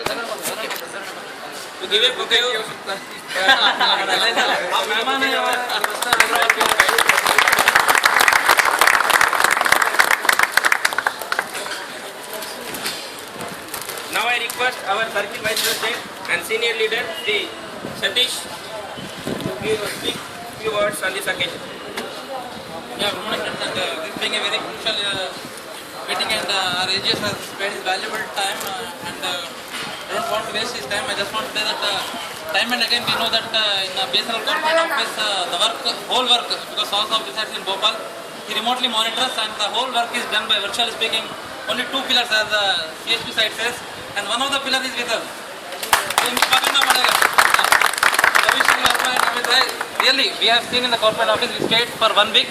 To give a bouquet of मेहमान है Now I request our circle vice president and senior leader, Sri Satish, to speak few words on this occasion. Yeah, good morning. This being a very crucial meeting, and our AGS has spent his valuable time, and I don't want to waste his time. I just want to say that time and again we know that in BSNL corporate office, the whole work, because source of resides in Bhopal, he remotely monitors, and the whole work is done by virtually speaking. Only two pillars, as the CHP side says, and one of the pillars is with us. Really, we have seen in the corporate office, we stayed for 1 week.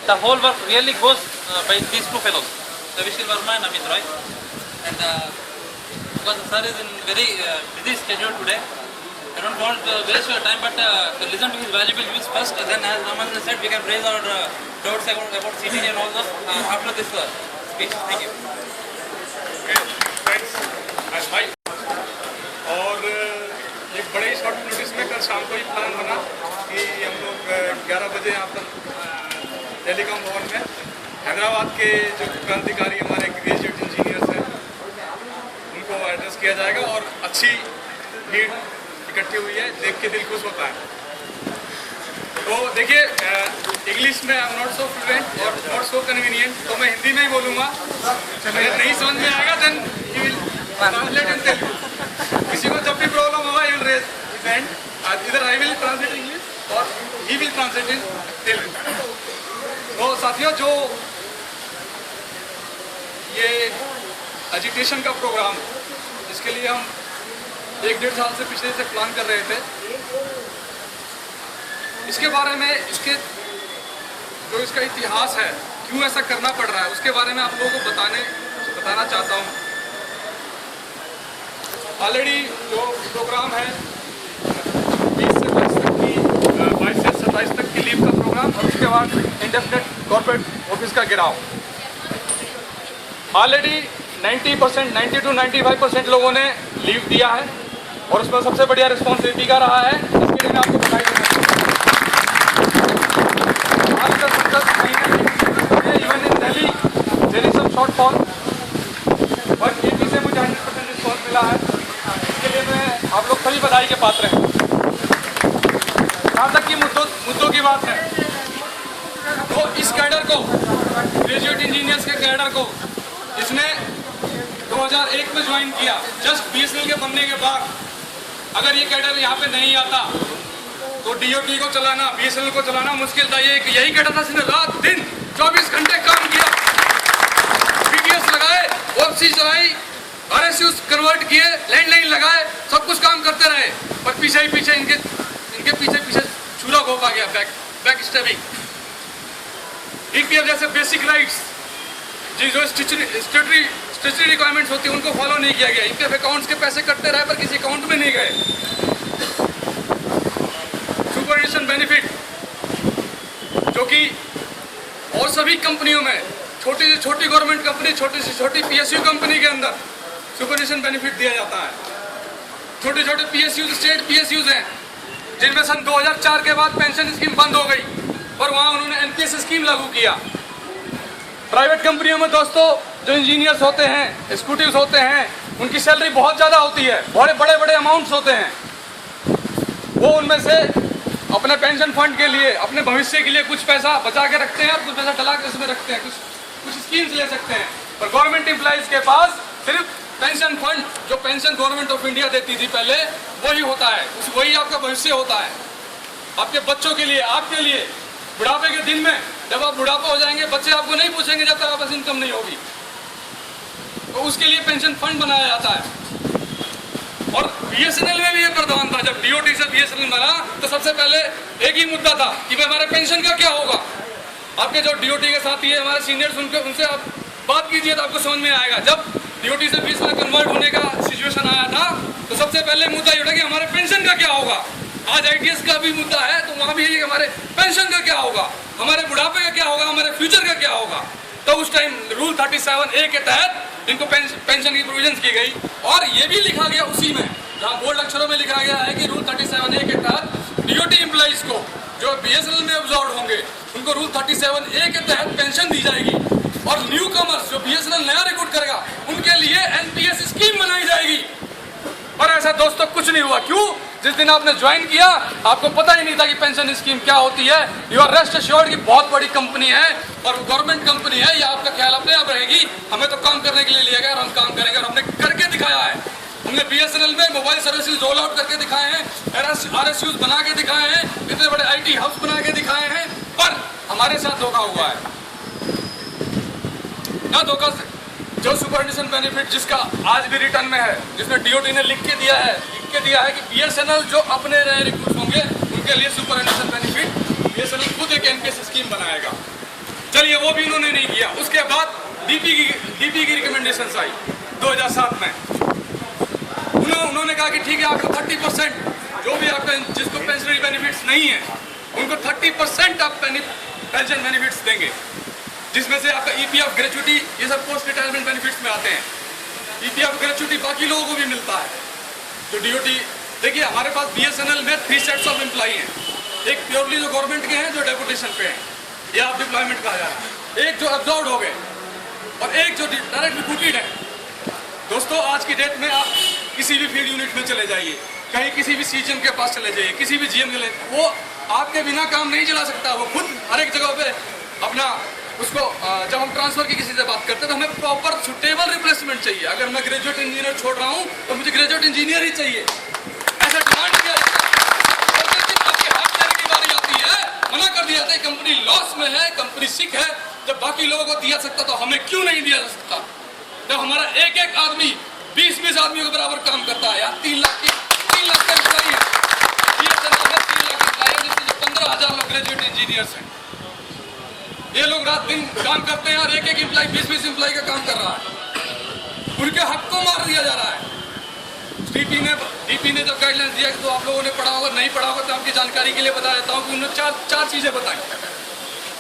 The whole work really goes by these two fellows, Vishal Verma and Amit Roy. And because the sir is in very busy schedule today, I don't want to waste your time, but to listen to his valuable views first. Then, as Raman said, we can raise our doubts about CTD and all those after this speech. Thank you. Thanks, भाई। और एक बड़े ही short notice में कल शाम को ही plan बना कि हम लोग 11 बजे यहाँ पर टेलीकॉम भवन में हैदराबाद के जो क्रांतिकारी हमारे ग्रेजुएट इंजीनियर्स हैं उनको एड्रेस किया जाएगा और अच्छी भीड़ इकट्ठी हुई है, देख के दिल खुश होता है। तो देखिए, इंग्लिश में I am not so fluent और नॉट सो कन्वीनियंट, तो मैं हिंदी में ही बोलूँगा। अगर नहीं समझ में आएगा then you will translate in Telugu. किसी को जब भी प्रॉब्लम होगा you will raise his hand, इधर आई विल ट्रांसलेट इंग्लिश और he will translate in Telugu. तो साथियों, जो ये एजुकेशन का प्रोग्राम, जिसके लिए हम 1-1.5 साल से पिछले से प्लान कर रहे थे, इसके बारे में, इसके जो इसका इतिहास है, क्यों ऐसा करना पड़ रहा है, उसके बारे में आप लोगों को बताना चाहता हूँ। ऑलरेडी जो प्रोग्राम है 20 से 22 तक की 22 से 27 तक की लीव का प्रोग्राम, और उसके बाद इंडेफिनिट कॉर्पोरेट ऑफिस का गिराव। ऑलरेडी 90 to 95% लोगों ने लीव दिया है, और उसमें सबसे बढ़िया रिस्पॉन्सिबिलिटी का रहा है। इसके लिए मैं आपको बताई देना even in Delhi there is some shortfall, but UP से मुझे 100% रिस्पॉन्स मिला है। इसके लिए मैं आप लोग सभी बधाई के पात्र हैं। जहाँ तक कि मुद्दों की बात है, तो इस कैडर को, ग्रेजुएट इंजीनियर्स के कैडर को, जिसने 2001 में ज्वाइन किया, जस्ट BSNL के बनने के बाद, अगर ये कैडर यहाँ पे नहीं आता तो DOT को चलाना, BSNL को चलाना मुश्किल था। ये यही कैडर था जिसने रात दिन 24 घंटे काम किया, PTS लगाए, OFC चलाई, RSUs कन्वर्ट किए, लैंडलाइन लगाए, सब कुछ काम करते रहे, पर पीछे इनके पीछे छुरा घोपा गया, बैक स्टेपिंग। DPF जैसे बेसिक राइट्स, जो स्टेचुटरी रिक्वायरमेंट्स होती है, उनको फॉलो नहीं किया गया। इनके अकाउंट्स के पैसे कटते रहे, पर किसी अकाउंट में नहीं गए। सुपरएनुशन बेनिफिट, जो कि और सभी कंपनियों में, छोटी से छोटी गवर्नमेंट कंपनी, छोटी से छोटी PSU कंपनी के अंदर सुपरएनुशन बेनिफिट दिया जाता है। छोटे छोटे PSUs, स्टेट PSUs हैं, जिनमें सन 2004 के बाद पेंशन स्कीम बंद हो गई, और वहाँ उन्होंने NPS स्कीम लागू किया। प्राइवेट कंपनियों में दोस्तों, जो इंजीनियर्स होते हैं, एग्जीक्यूटिव्स होते हैं, उनकी सैलरी बहुत ज़्यादा होती है, बड़े अमाउंट्स होते हैं। वो उनमें से अपने पेंशन फंड के लिए, अपने भविष्य के लिए कुछ पैसा बचा के रखते हैं और कुछ पैसा डला के उसमें रखते हैं, कुछ स्कीम्स ले सकते हैं। पर गवर्नमेंट एम्प्लॉइज के पास सिर्फ पेंशन फंड, जो पेंशन गवर्नमेंट ऑफ इंडिया देती थी पहले, वही होता है, वही आपका भविष्य होता है। आपके बच्चों के लिए, आपके लिए, बुढ़ापे के दिन में जब आप बुढ़ापा हो जाएंगे, बच्चे आपको नहीं पूछेंगे जब तक आपके पास इनकम नहीं होगी, तो उसके लिए पेंशन फंड बनाया जाता है। और BSNL में भी ये प्रावधान था। जब DOT से BSNL बना, तो सबसे पहले एक ही मुद्दा था कि भाई हमारे पेंशन का क्या होगा। आपके जो DOT के साथी है, हमारे सीनियर्स, उनसे आप बात कीजिए तो आपको समझ में आएगा। जब DOT से BSNL कन्वर्ट होने का सिचुएशन आया था, तो सबसे पहले मुद्दा ये उठा कि हमारे पेंशन का क्या होगा। आज ITS का भी मुद्दा है, तो वहाँ भी यही हमारे पेंशन का क्या होगा, हमारे बुढ़ापे का क्या होगा, हमारे फ्यूचर का क्या होगा। तो उस टाइम रूल 37A के तहत इनको पेंशन की प्रोविजन की गई। और ये भी लिखा गया उसी में, जहाँ बोल्ड अक्षरों में लिखा गया है कि रूल 37A के तहत डीओटी एम्प्लॉइज को जो बीएसएनएल में ऑब्जॉर्व होंगे उनको रूल 37A के तहत पेंशन दी जाएगी। और न्यू कमर्स जो बीएसएनएल नया रिक्रूट करेगा उनके लिए एनपीएस स्कीम बनाई जाएगी। और ऐसा दोस्तों कुछ नहीं हुआ। क्यों? जिस दिन आपने ज्वाइन किया आपको पता ही नहीं था कि पेंशन स्कीम क्या होती है। यू आर रेस्ट एश्योर्ड कि बहुत बड़ी कंपनी है और गवर्नमेंट कंपनी है, ये आपका ख्याल अपने आप रहेगी। हमें तो काम करने के लिए लिया गया और हम काम करेंगे और हमने करके दिखाया है। हमने बीएसएनएल में मोबाइल सर्विसेज रोल आउट करके दिखाए हैं, आरएसयूज बना के दिखाए हैं, इतने बड़े आईटी हब्स बना के दिखाए हैं, पर हमारे साथ धोखा हुआ है ना। धोखा जो सुपरएंडिशन बेनिफिट जिसका आज भी रिटर्न में है, जिसमें डीओटी ने लिख के दिया है कि बीएसएनएल जो अपने नए रिक्रूट होंगे उनके लिए सुपरएंडिशन बेनिफिट बीएसएनएल खुद एक एनपीएस स्कीम बनाएगा। चलिए वो भी इन्होंने नहीं किया। उसके बाद डीपी की रिकमेंडेशन आई 2007 में। उन्होंने कहा कि ठीक है आपको 30% जो भी आपका जिसको पेंशनरी बेनिफिट्स नहीं है उनको 30% आप पेंशन बेनिफिट्स देंगे, जिसमें से आपका ईपीएफ ग्रेचुटी ये सब पोस्ट रिटायरमेंट बेनिफिट्स में आते हैं। ईपीएफ ग्रेचुटी बाकी लोगों को भी मिलता है। तो डीओटी देखिए हमारे पास बीएसएनएल में 3 सेट्स ऑफ एम्प्लॉई हैं। एक प्योरली जो गवर्नमेंट के हैं जो डेपुटेशन पे हैं या आप डिप्लॉयमेंट कहा जा रहा है, एक जो अब्जॉर्ब हो गए और एक जो डायरेक्ट रिक्रूटेड है। दोस्तों आज की डेट में आप किसी भी फील्ड यूनिट में चले जाइए, कहीं किसी भी सीजीएम के पास चले जाइए, किसी भी जीएम चले, वो आपके बिना काम नहीं चला सकता। वो खुद हर एक जगह पे अपना उसको जब हम ट्रांसफर की किसी से बात करते हैं तो हमें प्रॉपर सुटेबल रिप्लेसमेंट चाहिए। अगर मैं ग्रेजुएट इंजीनियर छोड़ रहा हूँ तो मुझे ग्रेजुएट इंजीनियर ही चाहिए, ऐसा डिमांड किया आपके हाथ पैर की बारी आती है मना कर दिया जाता है कंपनी लॉस में है, कंपनी सिक है। जब बाकी लोगों को दिया सकता तो हमें क्यों नहीं दिया जा सकता? जब हमारा एक एक आदमी 20-20 आदमियों के बराबर काम करता है। यार 3 लाख का एम्प्लॉई है, 3 लाख एम्प्लॉई है, जिसमें 15,000 लोग ग्रेजुएट इंजीनियर्स हैं। ये लोग रात दिन काम करते हैं और एक एक एम्प्लॉई 20-20 एम्प्लॉई का काम कर रहा है। उनके हक को मार दिया जा रहा है। डीपी ने जब गाइडलाइंस दिया तो आप लोगों ने पढ़ा होगा, नहीं पढ़ा होगा तो आपकी जानकारी के लिए बता देता हूँ कि उन्होंने चार चीजें बताई।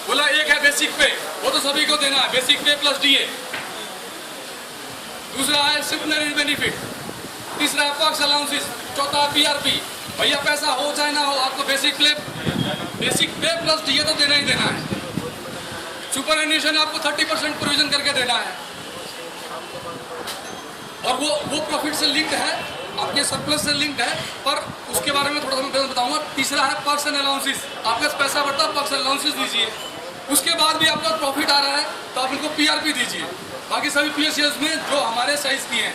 बोला एक है बेसिक पे, वो तो सभी को देना है, बेसिक पे प्लस डीए। दूसरा है सप्लीमेंट्री बेनिफिट, तीसरा है पॉक्स अलाउंसेस, चौथा है पीआरपी। भैया पैसा हो चाहे ना हो आपको बेसिक पे प्लस डीए तो देना ही देना है। सुपरएंडिशन आपको 30% प्रोविजन करके देना है और वो प्रॉफिट से लिंक्ड है, आपके सरप्लस से लिंक्ड है। पर उसके बारे में थोड़ा सा मैं बताऊंगा। तीसरा है पर्क्स एंड अलाउंसेस, आपके पास पैसा बढ़ता है पर्क्स एंड अलाउंसेस दीजिए। उसके बाद भी आपका प्रॉफिट आ रहा है तो आप इनको पीआरपी दीजिए। बाकी सभी पीएसयूज में जो हमारे साइज की हैं,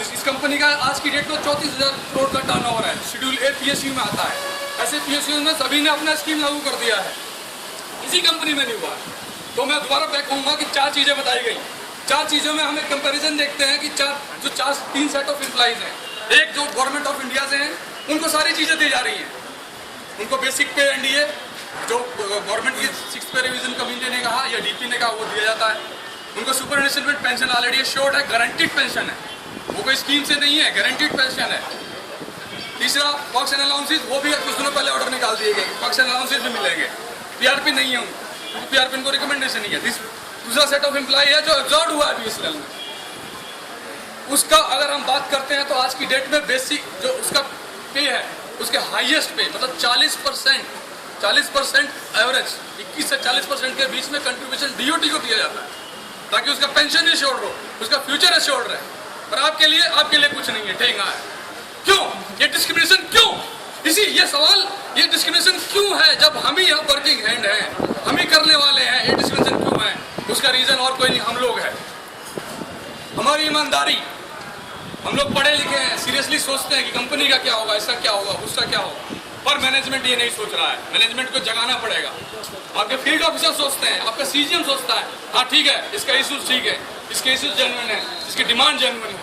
इस कंपनी का आज की डेट में 34,000 करोड़ का टर्नओवर है, शेड्यूल ए पीएसयू में आता है। ऐसे पीएसयू में सभी ने अपना स्कीम लागू कर दिया है, किसी कंपनी में नहीं हुआ। तो मैं दोबारा बैक कहूँगा कि 4 चीजें बताई गई। 4 चीजों में हम एक कंपैरिजन देखते हैं कि 3 सेट ऑफ एम्प्लॉइज हैं। एक जो गवर्नमेंट ऑफ इंडिया से हैं उनको सारी चीजें दी जा रही हैं। उनको बेसिक पे एनडीए जो गवर्नमेंट की 6th पे रिवीजन कमेटी ने कहा या डीपी ने कहा वो दिया जाता है। उनको सुपरएंडिशन पेंशन ऑलरेडी एश्योर्ड है, गारंटीड पेंशन है, वो कोई स्कीम से नहीं है, गारंटीड पेंशन है। तीसरा पॉक्स एंड अलाउंसेस, वो भी कुछ दिनों पहले ऑर्डर निकाल दिए गए, पॉक्स एंड अलाउंसेस भी मिलेंगे। पीआरपी नहीं है उनको, पीआरपी उनको रिकमेंडेशन नहीं है। दूसरा सेट ऑफ एम्प्लॉय है जो एब्जॉर्ब हुआ है बीएसएनएल में, उसका अगर हम बात करते हैं तो आज की डेट में बेसिक जो उसका पे है उसके हाईएस्ट पे मतलब 40% एवरेज 21 से 40% के बीच में कंट्रीब्यूशन डीओटी को दिया जाता है ताकि उसका पेंशन एश्योर्ड हो, उसका फ्यूचर एश्योर्ड रहे। पर आपके लिए कुछ नहीं है, ठेंगा है। क्यों ये डिस्क्रिमिनेशन? क्यों ये डिस्क्रिमिनेशन क्यों है? जब हम ही यहाँ वर्किंग हैंड हैं, हम ही करने वाले हैं, ये डिस्क्रिमिनेशन क्यों है? उसका रीजन और कोई नहीं, हम लोग हैं। हमारी ईमानदारी, हम लोग पढ़े लिखे हैं, सीरियसली सोचते हैं कि कंपनी का क्या होगा, इसका क्या होगा, उसका क्या होगा। पर मैनेजमेंट ये नहीं सोच रहा है, मैनेजमेंट को जगाना पड़ेगा। आपके फील्ड ऑफिसर सोचते हैं, आपका सीजीएम सोचता है हाँ ठीक है इसका इशूज ठीक है, इसके इशूज जेन्युइन है, इसकी डिमांड जेन्युइन है।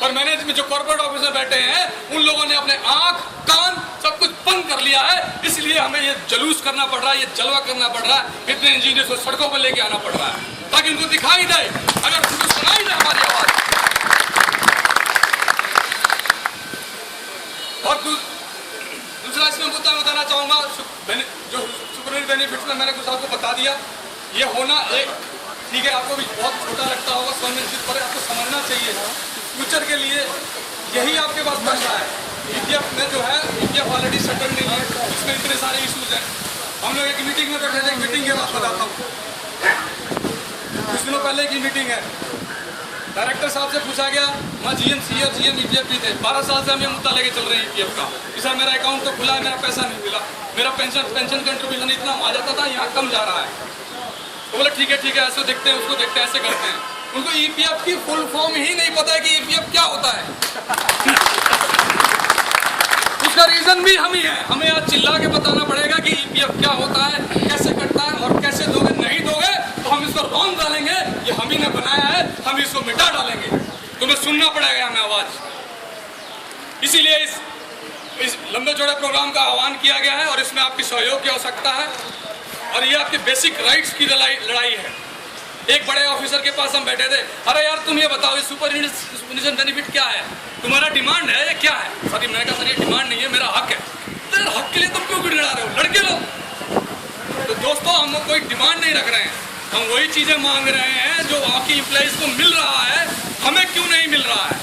पर मैनेजमेंट जो कॉर्पोरेट ऑफिसर बैठे हैं उन लोगों ने अपने आंख कान सब कुछ बंद कर लिया है, इसलिए हमें ये जलूस करना पड़ रहा है, ये जलवा करना पड़ रहा है, इतने इंजीनियर्स को सड़कों पर लेके आना पड़ रहा है ताकि उनको दिखाई दे, अगर उनको सुनाई दे हमारी आवाज। और दूसरा इसमें मुद्दा बताना चाहूंगा, जो सुपरएंडिशन बेनिफिट्स में मैंने कुछ आपको बता दिया, ये होना एक ठीक है, आपको भी बहुत छोटा लगता होगा स्वनिर्मित, पर आपको समझना चाहिए फ्यूचर के लिए यही आपके पास पैसा है। ईपीएफ में जो है, ईपीएफ ऑलरेडी सेटल नहीं है, इसमें इतने सारे इशूज हैं। हम लोग एक मीटिंग में बैठे थे, एक मीटिंग के बात बताता हूँ। कुछ दिनों पहले की मीटिंग है, डायरेक्टर साहब से पूछा गया, मैं जीएम और जीएम ईपीएफ भी थे, 12 साल से हम ये मुद्दा लेके चल रहे हैं ईपीएफ का कि सर मेरा अकाउंट तो खुला है, मेरा पैसा नहीं मिला, मेरा पेंशन कंट्रीब्यूशन इतना आ जाता था, यहाँ कम जा रहा है। तो बोले ठीक है ऐसे देखते हैं, उसको देखते हैं, ऐसे करते हैं। उनको ईपीएफ की फुल फॉर्म ही नहीं पता है कि ईपीएफ क्या होता है। उसका रीजन भी हम ही है, हमें आज चिल्ला के बताना पड़ेगा कि ईपीएफ क्या होता है, कैसे कटता है और कैसे दोगे। नहीं दोगे तो हम इसको रॉन्ग डालेंगे, ये हम ही ने बनाया है, हम इसको मिटा डालेंगे। तुम्हें सुनना पड़ेगा हमें आवाज। इसीलिए इस लंबे चौड़े प्रोग्राम का आह्वान किया गया है और इसमें आपकी सहयोग की आवश्यकता है और ये आपके बेसिक राइट्स की लड़ाई है। एक बड़े ऑफिसर के पास हम बैठे थे, अरे यार तुम ये बताओ, ये सुपरएनुशन बेनिफिट क्या है, तुम्हारा डिमांड है या क्या है? सर मैंने कहा सर ये डिमांड नहीं है, मेरा हक है। तो हक के लिए तुम क्यों गिड़गिड़ा रहे हो, लड़के लो। तो दोस्तों हम कोई डिमांड नहीं रख रहे हैं, हम वही चीजें मांग रहे हैं जो बाकी एम्प्लॉइज को मिल रहा है, हमें क्यों नहीं मिल रहा है,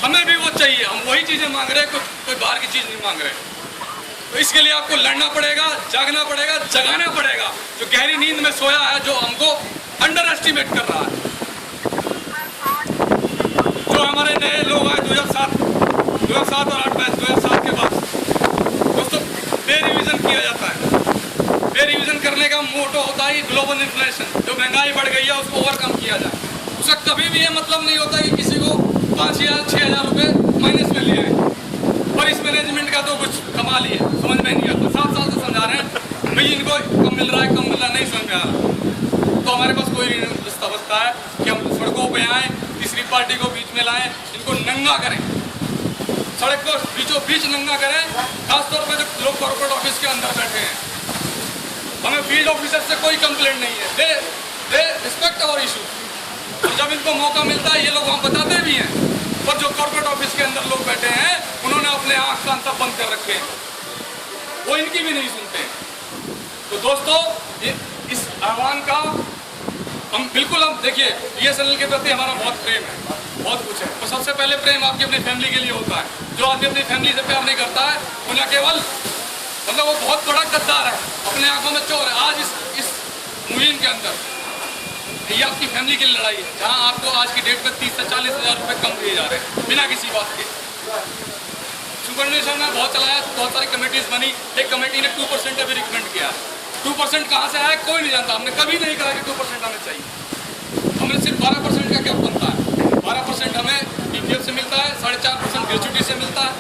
हमें भी वो चाहिए। हम वही चीजें मांग रहे हैं, कोई बाहर की चीज नहीं मांग रहे। तो इसके लिए आपको लड़ना पड़ेगा, जागना पड़ेगा, जगाना पड़ेगा जो गहरी नींद में सोया है, जो हमको अंडर एस्टिमेट कर रहा है। जो हमारे नए लोग आए 2007 और 8 बैच 2007 के बाद दोस्तों पे रिविजन किया जाता है। पे रिविजन करने का मोटो होता है ग्लोबल इन्फ्लेशन, जो महंगाई बढ़ गई है उसको ओवरकम किया जाए। उसका कभी भी ये मतलब नहीं होता कि किसी को 5,000-6,000 रुपये माइनस में लिए हैं। और इस मैनेजमेंट का तो कुछ कमाल ही है, समझ में नहीं आता। 7 साल से समझा रहे हैं भाई इनको कम मिल रहा है, नहीं समझ में आ रहा। तो हमारे पास कोई रास्ता बचता है कि हम सड़कों पे आए, तीसरी पार्टी को बीच में लाएं, इनको नंगा करें, सड़क को बीचों बीच नंगा करें। खासतौर पर जो लोग कॉर्पोरेट ऑफिस के अंदर बैठे हैं, हमें फील्ड ऑफिसर से कोई कंप्लेंट नहीं है, दे रिस्पेक्ट आवर इशू। और जब इनको मौका मिलता है ये लोग वहाँ बताते भी हैं, पर जो कॉर्पोरेट ऑफिस के अंदर लोग बैठे हैं उन्होंने अपने आँख कान सब बंद कर रखे हैं, वो इनकी भी नहीं सुनते। तो दोस्तों इस आह्वान का हम बिल्कुल, हम देखिए बीएसएनएल के प्रति हमारा बहुत प्रेम है, बहुत कुछ है। तो सबसे पहले प्रेम आपकी अपनी फैमिली के लिए होता है। जो आदमी अपनी फैमिली से प्यार नहीं करता है वो न केवल मतलब वो बहुत बड़ा गद्दार है, अपने आंखों में चोर है। आज इस मुहिम के अंदर ये आपकी फैमिली की लड़ाई है, जहाँ आपको आज की डेट में 30 से 40 हज़ार रुपये कम दिए जा रहे हैं बिना किसी बात के। सुपरएनुशन में बहुत चलाया, बहुत सारी कमेटीज बनी, एक कमेटी ने 2% अभी रिकमेंड किया। 2% कहाँ से आया कोई नहीं जानता, हमने कभी नहीं कहा कि 2% आना चाहिए। हमने सिर्फ 12% का क्या बनता है, 12% हमें ईपीएफ से मिलता है, 4.5% ग्रेच्युटी से मिलता है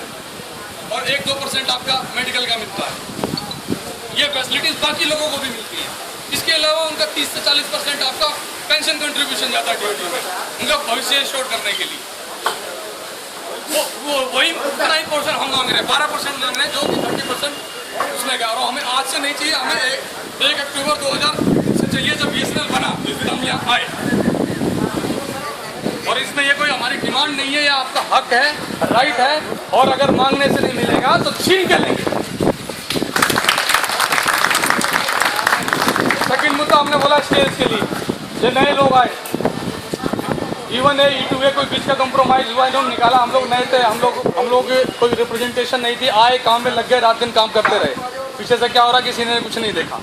और 1-2% आपका मेडिकल का मिलता है। ये फैसिलिटीज बाकी लोगों को भी मिलती है। इसके अलावा उनका 30 से 40% आपका पेंशन कंट्रीब्यूशन जाता है ड्यूटी में, उनका भविष्य इंश्योर करने के लिए। वो वही उतना ही पोर्शन हम मांग रहे हैं, 12% मांग रहे हैं, जो कि 30% उसमें गया। और हमें आज से नहीं चाहिए, हमें 1 अक्टूबर 2000 से चाहिए जब बीएसएनएल बना, जिस दिन हम यहाँ आए। और इसमें ये कोई हमारी डिमांड नहीं है, ये आपका हक है, राइट है। और अगर मांगने से नहीं मिलेगा तो छीन के लेंगे। सेकंड मुद्दा हमने बोला स्टेज के लिए, जो नए लोग आए, इवन E2A कोई बीच का कंप्रोमाइज हुआ, इन्होंने निकाला। हम लोग नए थे, हम लोग कोई रिप्रेजेंटेशन नहीं थी, आए काम में लग गए, रात दिन काम करते रहे। पीछे से क्या हो रहा किसी ने कुछ नहीं देखा।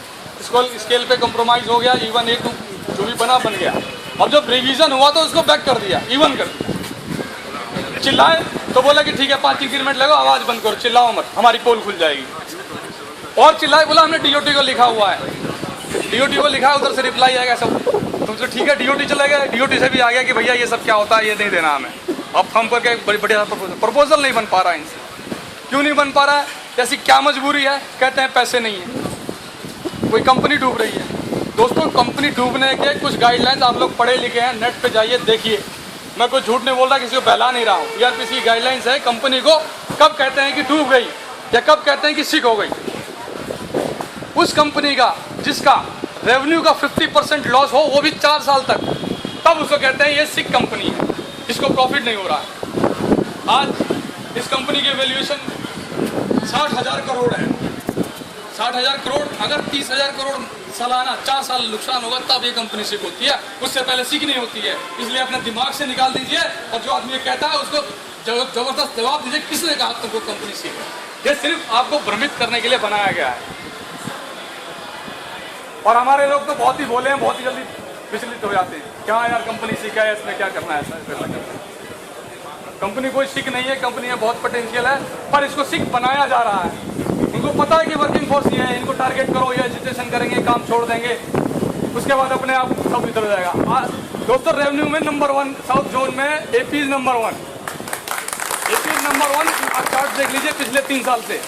स्केल पे कंप्रोमाइज हो गया, इवन A2 जो भी बना बन गया। अब जब रिवीजन हुआ तो उसको बैक कर दिया, इवन कर दिया। चिल्लाए तो बोला कि ठीक है 5 इंक्रीमेंट लगो, आवाज बंद करो, चिल्लाओ मत, हमारी पोल खुल जाएगी। और चिल्लाए, बोला हमने DOT को लिखा हुआ है, DOT को लिखा है, उधर से रिप्लाई आएगा सब। तो ठीक है DOT चला गया, DOT से भी आ गया कि भैया ये सब क्या होता है, ये नहीं देना हमें। अब हम करके बढ़िया प्रपोजल नहीं बन पा रहा है इनसे। क्यों नहीं बन पा रहा है, जैसी क्या मजबूरी है, कहते हैं पैसे नहीं है, कोई कंपनी डूब रही है। दोस्तों कंपनी डूबने के कुछ गाइडलाइंस आप लोग पढ़े लिखे हैं, नेट पे जाइए देखिए, मैं कोई झूठ नहीं बोल रहा, किसी को बहला नहीं रहा हूँ। ERPC की गाइडलाइंस है, कंपनी को कब कहते हैं कि डूब गई या कब कहते हैं कि सिक हो गई। उस कंपनी का जिसका रेवेन्यू का 50% लॉस हो, वो भी 4 साल तक, तब उसको कहते हैं ये सिक कंपनी है, इसको प्रॉफिट नहीं हो रहा है। आज इस कंपनी की वैल्यूएशन 60,000 करोड़ है। 60,000 करोड़, अगर 30,000 करोड़ सालाना 4 साल नुकसान होगा तब ये कंपनी सीख होती है, उससे पहले सीख नहीं होती है। इसलिए अपने दिमाग से निकाल दीजिए और जो आदमी ये कहता है उसको जबरदस्त जवाब दीजिए, किसने कहा तुमको कंपनी सीख। ये सिर्फ आपको भ्रमित करने के लिए बनाया गया है। और हमारे लोग तो बहुत ही भोले हैं, बहुत ही जल्दी विचलित हो जाते हैं। क्या यार कंपनी सीखा है, इसमें क्या करना है, ऐसा करना है। कंपनी कोई सीख नहीं है, कंपनी में बहुत पोटेंशियल है, पर इसको सीख बनाया जा रहा है। इनको पता है कि वर्किंग फोर्स ये है, इनको टारगेट करो, ये एजुकेशन करेंगे, काम छोड़ देंगे, उसके बाद अपने आप सब इधर हो जाएगा। दोस्तों रेवेन्यू में नंबर 1 साउथ जोन में एपी नंबर 1, एपी नंबर 1। आप चार्ट देख लीजिए पिछले 3 साल से।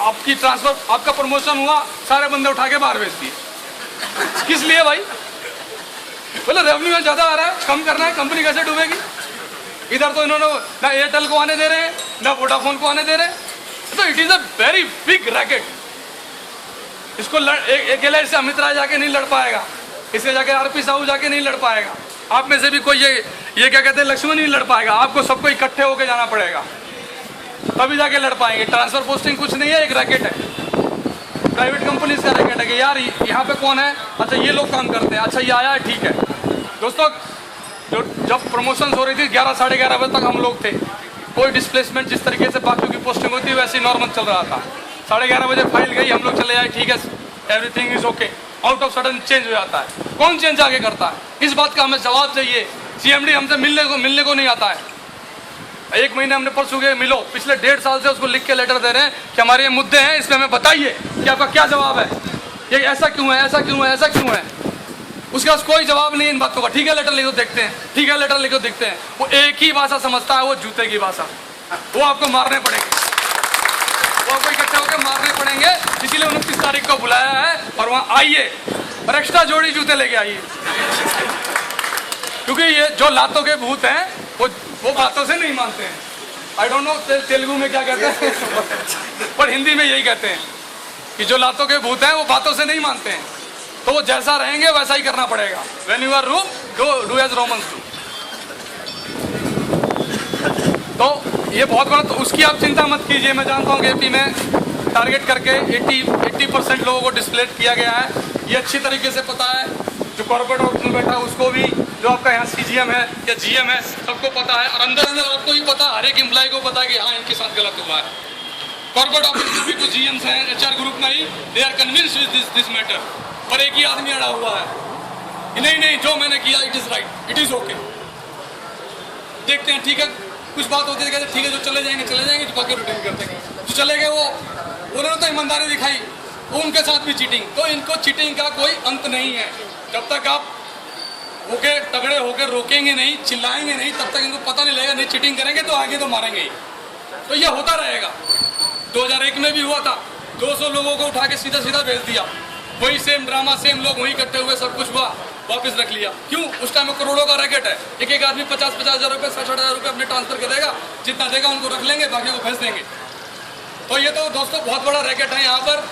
आपकी ट्रांसफर, आपका प्रमोशन हुआ, सारे बंदे उठा के बाहर भेज दिए। किस लिए भाई? बोले रेवेन्यू में ज्यादा आ रहा है, कम करना है, कंपनी कैसे डूबेगी। इधर तो इन्होंने ना एयरटेल को आने दे रहे हैं, ना वोडाफोन को आने दे रहे हैं। तो it is a very big racket. इसको अकेले इससे अमित राय जाके नहीं लड़ पाएगा, इससे जाके आरपी साहू जाके नहीं लड़ पाएगा, आप में से भी कोई ये क्या कहते हैं लक्ष्मण नहीं लड़ पाएगा। आपको सबको इकट्ठे होकर जाना पड़ेगा, तभी जाके लड़ पाएंगे। ट्रांसफर पोस्टिंग कुछ नहीं है, एक रैकेट है, प्राइवेट कंपनीज का रैकेट है कि यार यहाँ पे कौन है, अच्छा ये लोग काम करते हैं, अच्छा ये आया है, ठीक है। दोस्तों जब प्रमोशन हो रही थी 11 साढ़े 11 बजे तक हम लोग थे, कोई डिस्प्लेसमेंट जिस तरीके से बाकी की पोस्टिंग होती है वैसे ही नॉर्मल चल रहा था। 11:30 बजे फाइल गई, हम लोग चले जाए, ठीक है everything is okay. Out of sudden change हो जाता है। कौन चेंज आगे करता है, इस बात का हमें जवाब चाहिए। सीएमडी हमसे मिलने को नहीं आता है। 1 महीने हमने परसों के मिलो, पिछले 1.5 साल से उसको लिख के लेटर दे रहे हैं कि हमारे ये मुद्दे हैं, इसमें हमें बताइए कि आपका क्या जवाब है, ये ऐसा क्यों है, ऐसा क्यों है, ऐसा क्यों है। उसके पास कोई जवाब नहीं इन बातों का। ठीक है लेटर लिखो देखते हैं, ठीक है लेटर लिखो देखते हैं। वो एक ही भाषा समझता है, वो जूते की भाषा। वो आपको मारने पड़ेंगे, वो आपको इकट्ठे होकर मारने पड़ेंगे। इसीलिए 29 तारीख को बुलाया है और वहाँ आइए और एक्स्ट्रा जोड़ी जूते लेके आइए, क्योंकि ये जो लातों के भूत हैं वो बातों से नहीं मानते हैं। आई डोंट नो तेलुगु में क्या कहते हैं पर हिंदी में यही कहते हैं कि जो लातों के भूत हैं वो बातों से नहीं मानते हैं। तो वो जैसा रहेंगे वैसा ही करना पड़ेगा। When you are room, do as Romans do। तो ये बहुत बड़ा, तो उसकी आप चिंता मत कीजिए। मैं जानता हूँ कि एपी में टारगेट करके 80% लोगों को डिस्प्लेट किया गया है। ये अच्छी तरीके से पता है, जो कॉर्पोरेट ऑफिस में बैठा है उसको भी, जो आपका यहाँ सीजीएम है या जीएम है, सबको पता है। और अंदर आपको भी पता, हर एक एम्प्लॉय को पता है कि हाँ इनके साथ गलत हुआ है। कॉर्पोरेट ऑफिस में भी कुछ जीएम्स हैं एचआर ग्रुप में ही, they are convinced with this matter. पर एक ही आदमी अड़ा हुआ है, नहीं जो मैंने किया it is right, it is okay. देखते हैं, ठीक है, कुछ बात होती है कहते ठीक है, जो चले जाएंगे जो बाकी रूटीन करते हैं। जो चले गए वो उन्होंने तो ईमानदारी दिखाई, उनके साथ भी चीटिंग। तो इनको चीटिंग का कोई अंत नहीं है। जब तक आप होके तगड़े होकर रोकेंगे नहीं, चिल्लाएंगे नहीं, तब तक इनको पता नहीं लगेगा। नहीं चीटिंग करेंगे तो आगे तो मारेंगे ही। तो ये होता रहेगा। 2001 में भी हुआ था, 200 लोगों को उठा के सीधा भेज दिया। वही सेम ड्रामा, सेम लोग वहीं इकट्ठे हुए, सब कुछ हुआ, वापस रख लिया। क्यों? उस टाइम में करोड़ों का रैकेट है। एक आदमी 50-50 हज़ार रुपये, 60-60 हज़ार रुपये अपने ट्रांसफर कर देगा। जितना देगा उनको रख लेंगे, बाकी को भेज देंगे। तो ये तो दोस्तों बहुत बड़ा रैकेट है यहाँ पर।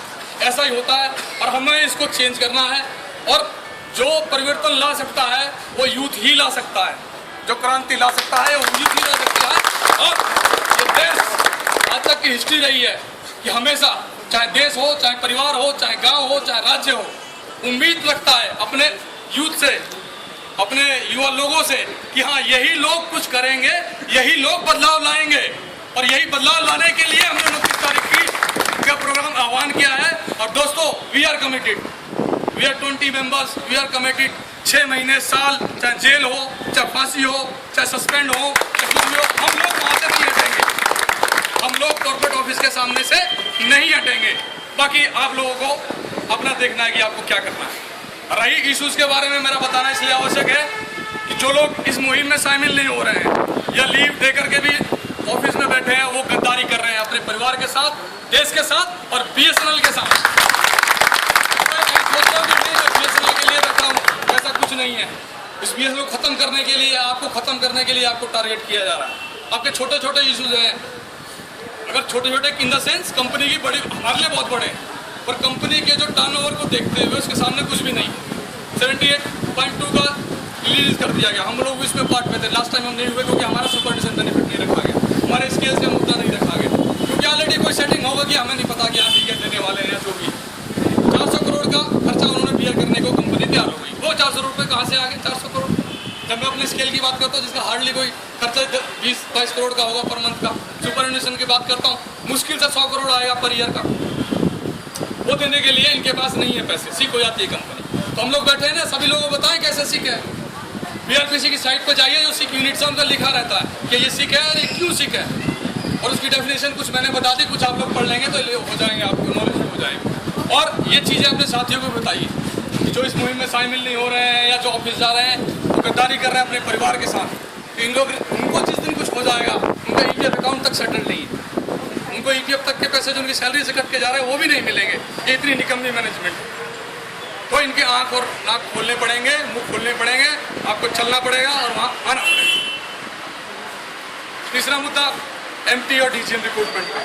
ऐसा ही होता है और हमें इसको चेंज करना है। और जो परिवर्तन ला सकता है वो यूथ ही ला सकता है। जो क्रांति ला सकता है वो यूथ ही ला सकता है। और ये देश आज तक की हिस्ट्री रही है कि हमेशा, चाहे देश हो, चाहे परिवार हो, चाहे गांव हो, चाहे राज्य हो, उम्मीद रखता है अपने यूथ से, अपने युवा लोगों से कि हाँ यही लोग कुछ करेंगे, यही लोग बदलाव लाएंगे। और यही बदलाव लाने के लिए हमने 29 तारीख का प्रोग्राम आह्वान किया है। और दोस्तों we are committed, we are 20 members, we are committed. 6 महीने, साल, चाहे जेल हो, चाहे फांसी हो, चाहे सस्पेंड हो, हम लोग वहाँ से नहीं हटेंगे। हम लोग कॉर्पोरेट ऑफिस के सामने से नहीं हटेंगे। बाकी आप लोगों को अपना देखना है कि आपको क्या करना है। रही इश्यूज के बारे में मेरा बताना इसलिए आवश्यक है कि जो लोग इस मुहिम में शामिल नहीं हो रहे हैं या लीव दे करके भी ऑफिस में बैठे हैं, वो गद्दारी कर रहे हैं अपने परिवार के साथ, देश के साथ और बीएसएनएल के साथ। बीएसएनएल के लिए बैठा हूँ, ऐसा कुछ नहीं है। इस बीएसएनएल को खत्म करने के लिए, आपको खत्म करने के लिए आपको टारगेट किया जा रहा है। आपके छोटे छोटे इश्यूज हैं, अगर छोटे छोटे इन द सेंस कंपनी की बड़ी, हमारे लिए बहुत बड़े, पर कंपनी के जो टर्नओवर को देखते हुए उसके सामने कुछ भी नहीं। 78.2 का रिलीज कर दिया गया। हम लोग भी इसमें पार्ट में थे। लास्ट टाइम हम नहीं हुए क्योंकि हमारा सुपरविजन बेनिफिट नहीं रखा गया, हमारे स्केल से मुद्दा नहीं रखा गया, क्योंकि ऑलरेडी कोई सेटिंग होगा कि हमें नहीं पता कि आप ठीक है देने वाले हैं। जो भी 400 करोड़ का खर्चा उन्होंने 22 करोड़ का होगा पर मंथ का। सुपरएनुएशन की बात करता हूँ, मुश्किल से 100 करोड़ आएगा पर ईयर का। वो देने के लिए इनके पास नहीं है पैसे, सीख हो जाती है कंपनी। तो हम लोग बैठे हैं ना, सभी लोगों को बताएं कैसे सीख है। बीआरपीसी की साइट पर जाइए, जो सीख यूनिट से लिखा रहता है कि ये सीख है और ये क्यों सीख है, और उसकी डेफिनेशन कुछ मैंने बता दी, कुछ आप लोग पढ़ लेंगे तो हो जाएंगे, आपको नॉलेज हो जाएगी। और ये चीज़ें अपने साथियों को बताइए कि जो इस मुहिम में शामिल नहीं हो रहे हैं या जो ऑफिस जा रहे हैं, वो गद्दारी कर रहे हैं अपने परिवार के साथ, तो उनको जिस दिन कुछ हो जाएगा, उनका ईपीएफ अकाउंट तक सेटल नहीं है, उनको ईपीएफ तक के पैसे जो उनकी सैलरी से कट के जा रहे हैं वो भी नहीं मिलेंगे। ये इतनी निकम्मी मैनेजमेंट। तो इनके आँख और नाक खोलने पड़ेंगे, मुँह खोलने पड़ेंगे, आपको चलना पड़ेगा और वहाँ आना पड़ेगा। तीसरा मुद्दा एमटी और डीजीएम रिक्रूटमेंट का,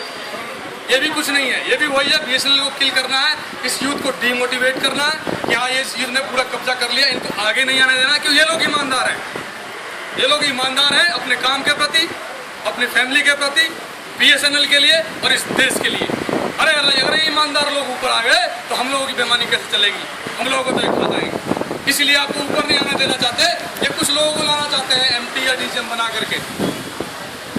ये भी कुछ नहीं है, ये भी वही है, बीएसएनएल को किल करना है, इस यूथ को डीमोटिवेट करना है कि हाँ ये इस यूथ ने पूरा कब्जा कर लिया, इनको आगे नहीं आने देना, क्योंकि ये लोग ईमानदार हैं, ये लोग ईमानदार हैं अपने काम के प्रति, अपनी फैमिली के प्रति, बीएसएनएल के लिए और इस देश के लिए। अरे अगर ईमानदार लोग ऊपर आ गए तो हम लोगों की बेईमानी कैसे चलेगी, हम लोगों को तो एक खा जाएंगे। इसलिए आपको ऊपर नहीं आने देना चाहते, ये कुछ लोगों को लाना चाहते हैं एमटी या डीजीएम बना करके,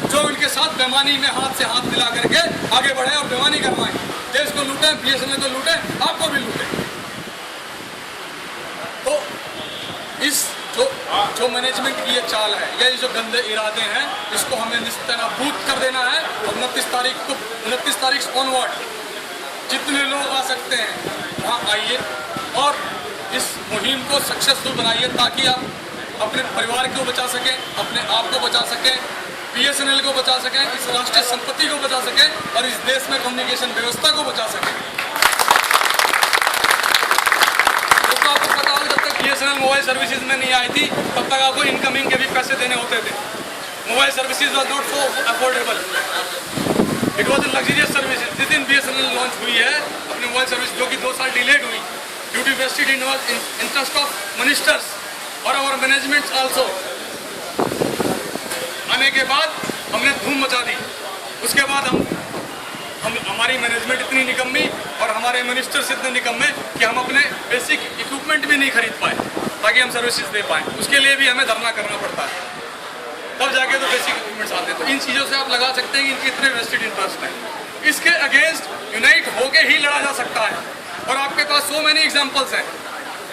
जो इनके साथ बेईमानी में हाथ से हाथ मिला करके आगे बढ़े और बेईमानी करवाएं, देश को लूटें, बीएसएनएल को लूटें, आपको भी लूटें। तो इस जो मैनेजमेंट की ये चाल है या ये जो गंदे इरादे हैं, इसको हमें निस्तानाबूद कर देना है। 29 तारीख ऑनवर्ड जितने लोग आ सकते हैं वहाँ आइए और इस मुहिम को सक्सेसफुल बनाइए, ताकि आप अपने परिवार को बचा सकें, अपने आप को बचा सकें, बीएसएनएल को बचा सकें, इस राष्ट्रीय संपत्ति को बचा सकें और इस देश में कम्युनिकेशन व्यवस्था को बचा सकें। तो आपको पता होगा, जब तक बीएसएनएल मोबाइल सर्विसेज में नहीं आई थी तब तक आपको इनकमिंग के भी पैसे देने होते थे। Mobile services was not so affordable, it was luxurious services. जिस दिन बीएसएनएल लॉन्च हुई है अपनी मोबाइल सर्विस, जो कि 2 साल डिलेड हुई due to vested interest of ministers और आवर मैनेजमेंट्स आल्सो, आने के बाद हमने धूम मचा दी। उसके बाद हमारी मैनेजमेंट इतनी निकम्मी और हमारे मिनिस्टर्स इतने निकम्मे कि हम अपने बेसिक इक्विपमेंट भी नहीं खरीद पाए ताकि हम सर्विसेज दे पाएँ। उसके लिए भी हमें धरना करना पड़ता है, तब जाके तो बेसिक इक्विपमेंट्स आते हैं। तो इन चीज़ों से आप लगा सकते हैं कि इनके इतने वेस्टेड इंटरेस्ट हैं। इसके अगेंस्ट यूनाइट होके ही लड़ा जा सकता है और आपके पास सो मैनी एग्जाम्पल्स हैं।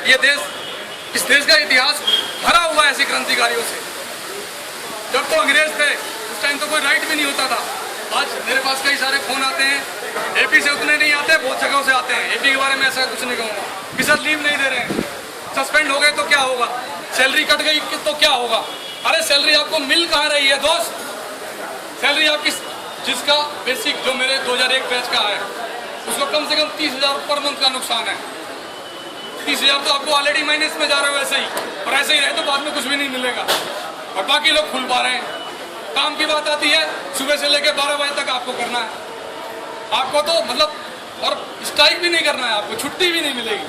ये देश, इस देश का इतिहास भरा हुआ है ऐसे क्रांतिकारियों से। जब तो अंग्रेज थे उस टाइम तो कोई राइट भी नहीं होता था। आज मेरे पास कई सारे फ़ोन आते हैं, एपी से उतने नहीं आते, बहुत जगहों से आते हैं। एपी के बारे में ऐसा कुछ नहीं कहूँगा कि सर लीव नहीं दे रहे हैं, सस्पेंड हो गए तो क्या होगा, सैलरी कट गई तो क्या होगा। अरे सैलरी आपको मिल कहाँ रही है दोस्त, सैलरी आपकी जिसका बेसिक जो मेरे 2001 बैच का है उसको कम से कम 30,000 पर मंथ का नुकसान है। 30,000 तो आपको ऑलरेडी माइनस में जा रहे हो वैसे ही, और ऐसे ही रहे तो बाद में कुछ भी नहीं मिलेगा और बाकी लोग खुल पा रहे हैं। काम की बात आती है, सुबह से लेकर 12 बजे तक आपको करना है, आपको तो मतलब, और स्ट्राइक भी नहीं करना है, आपको छुट्टी भी नहीं मिलेगी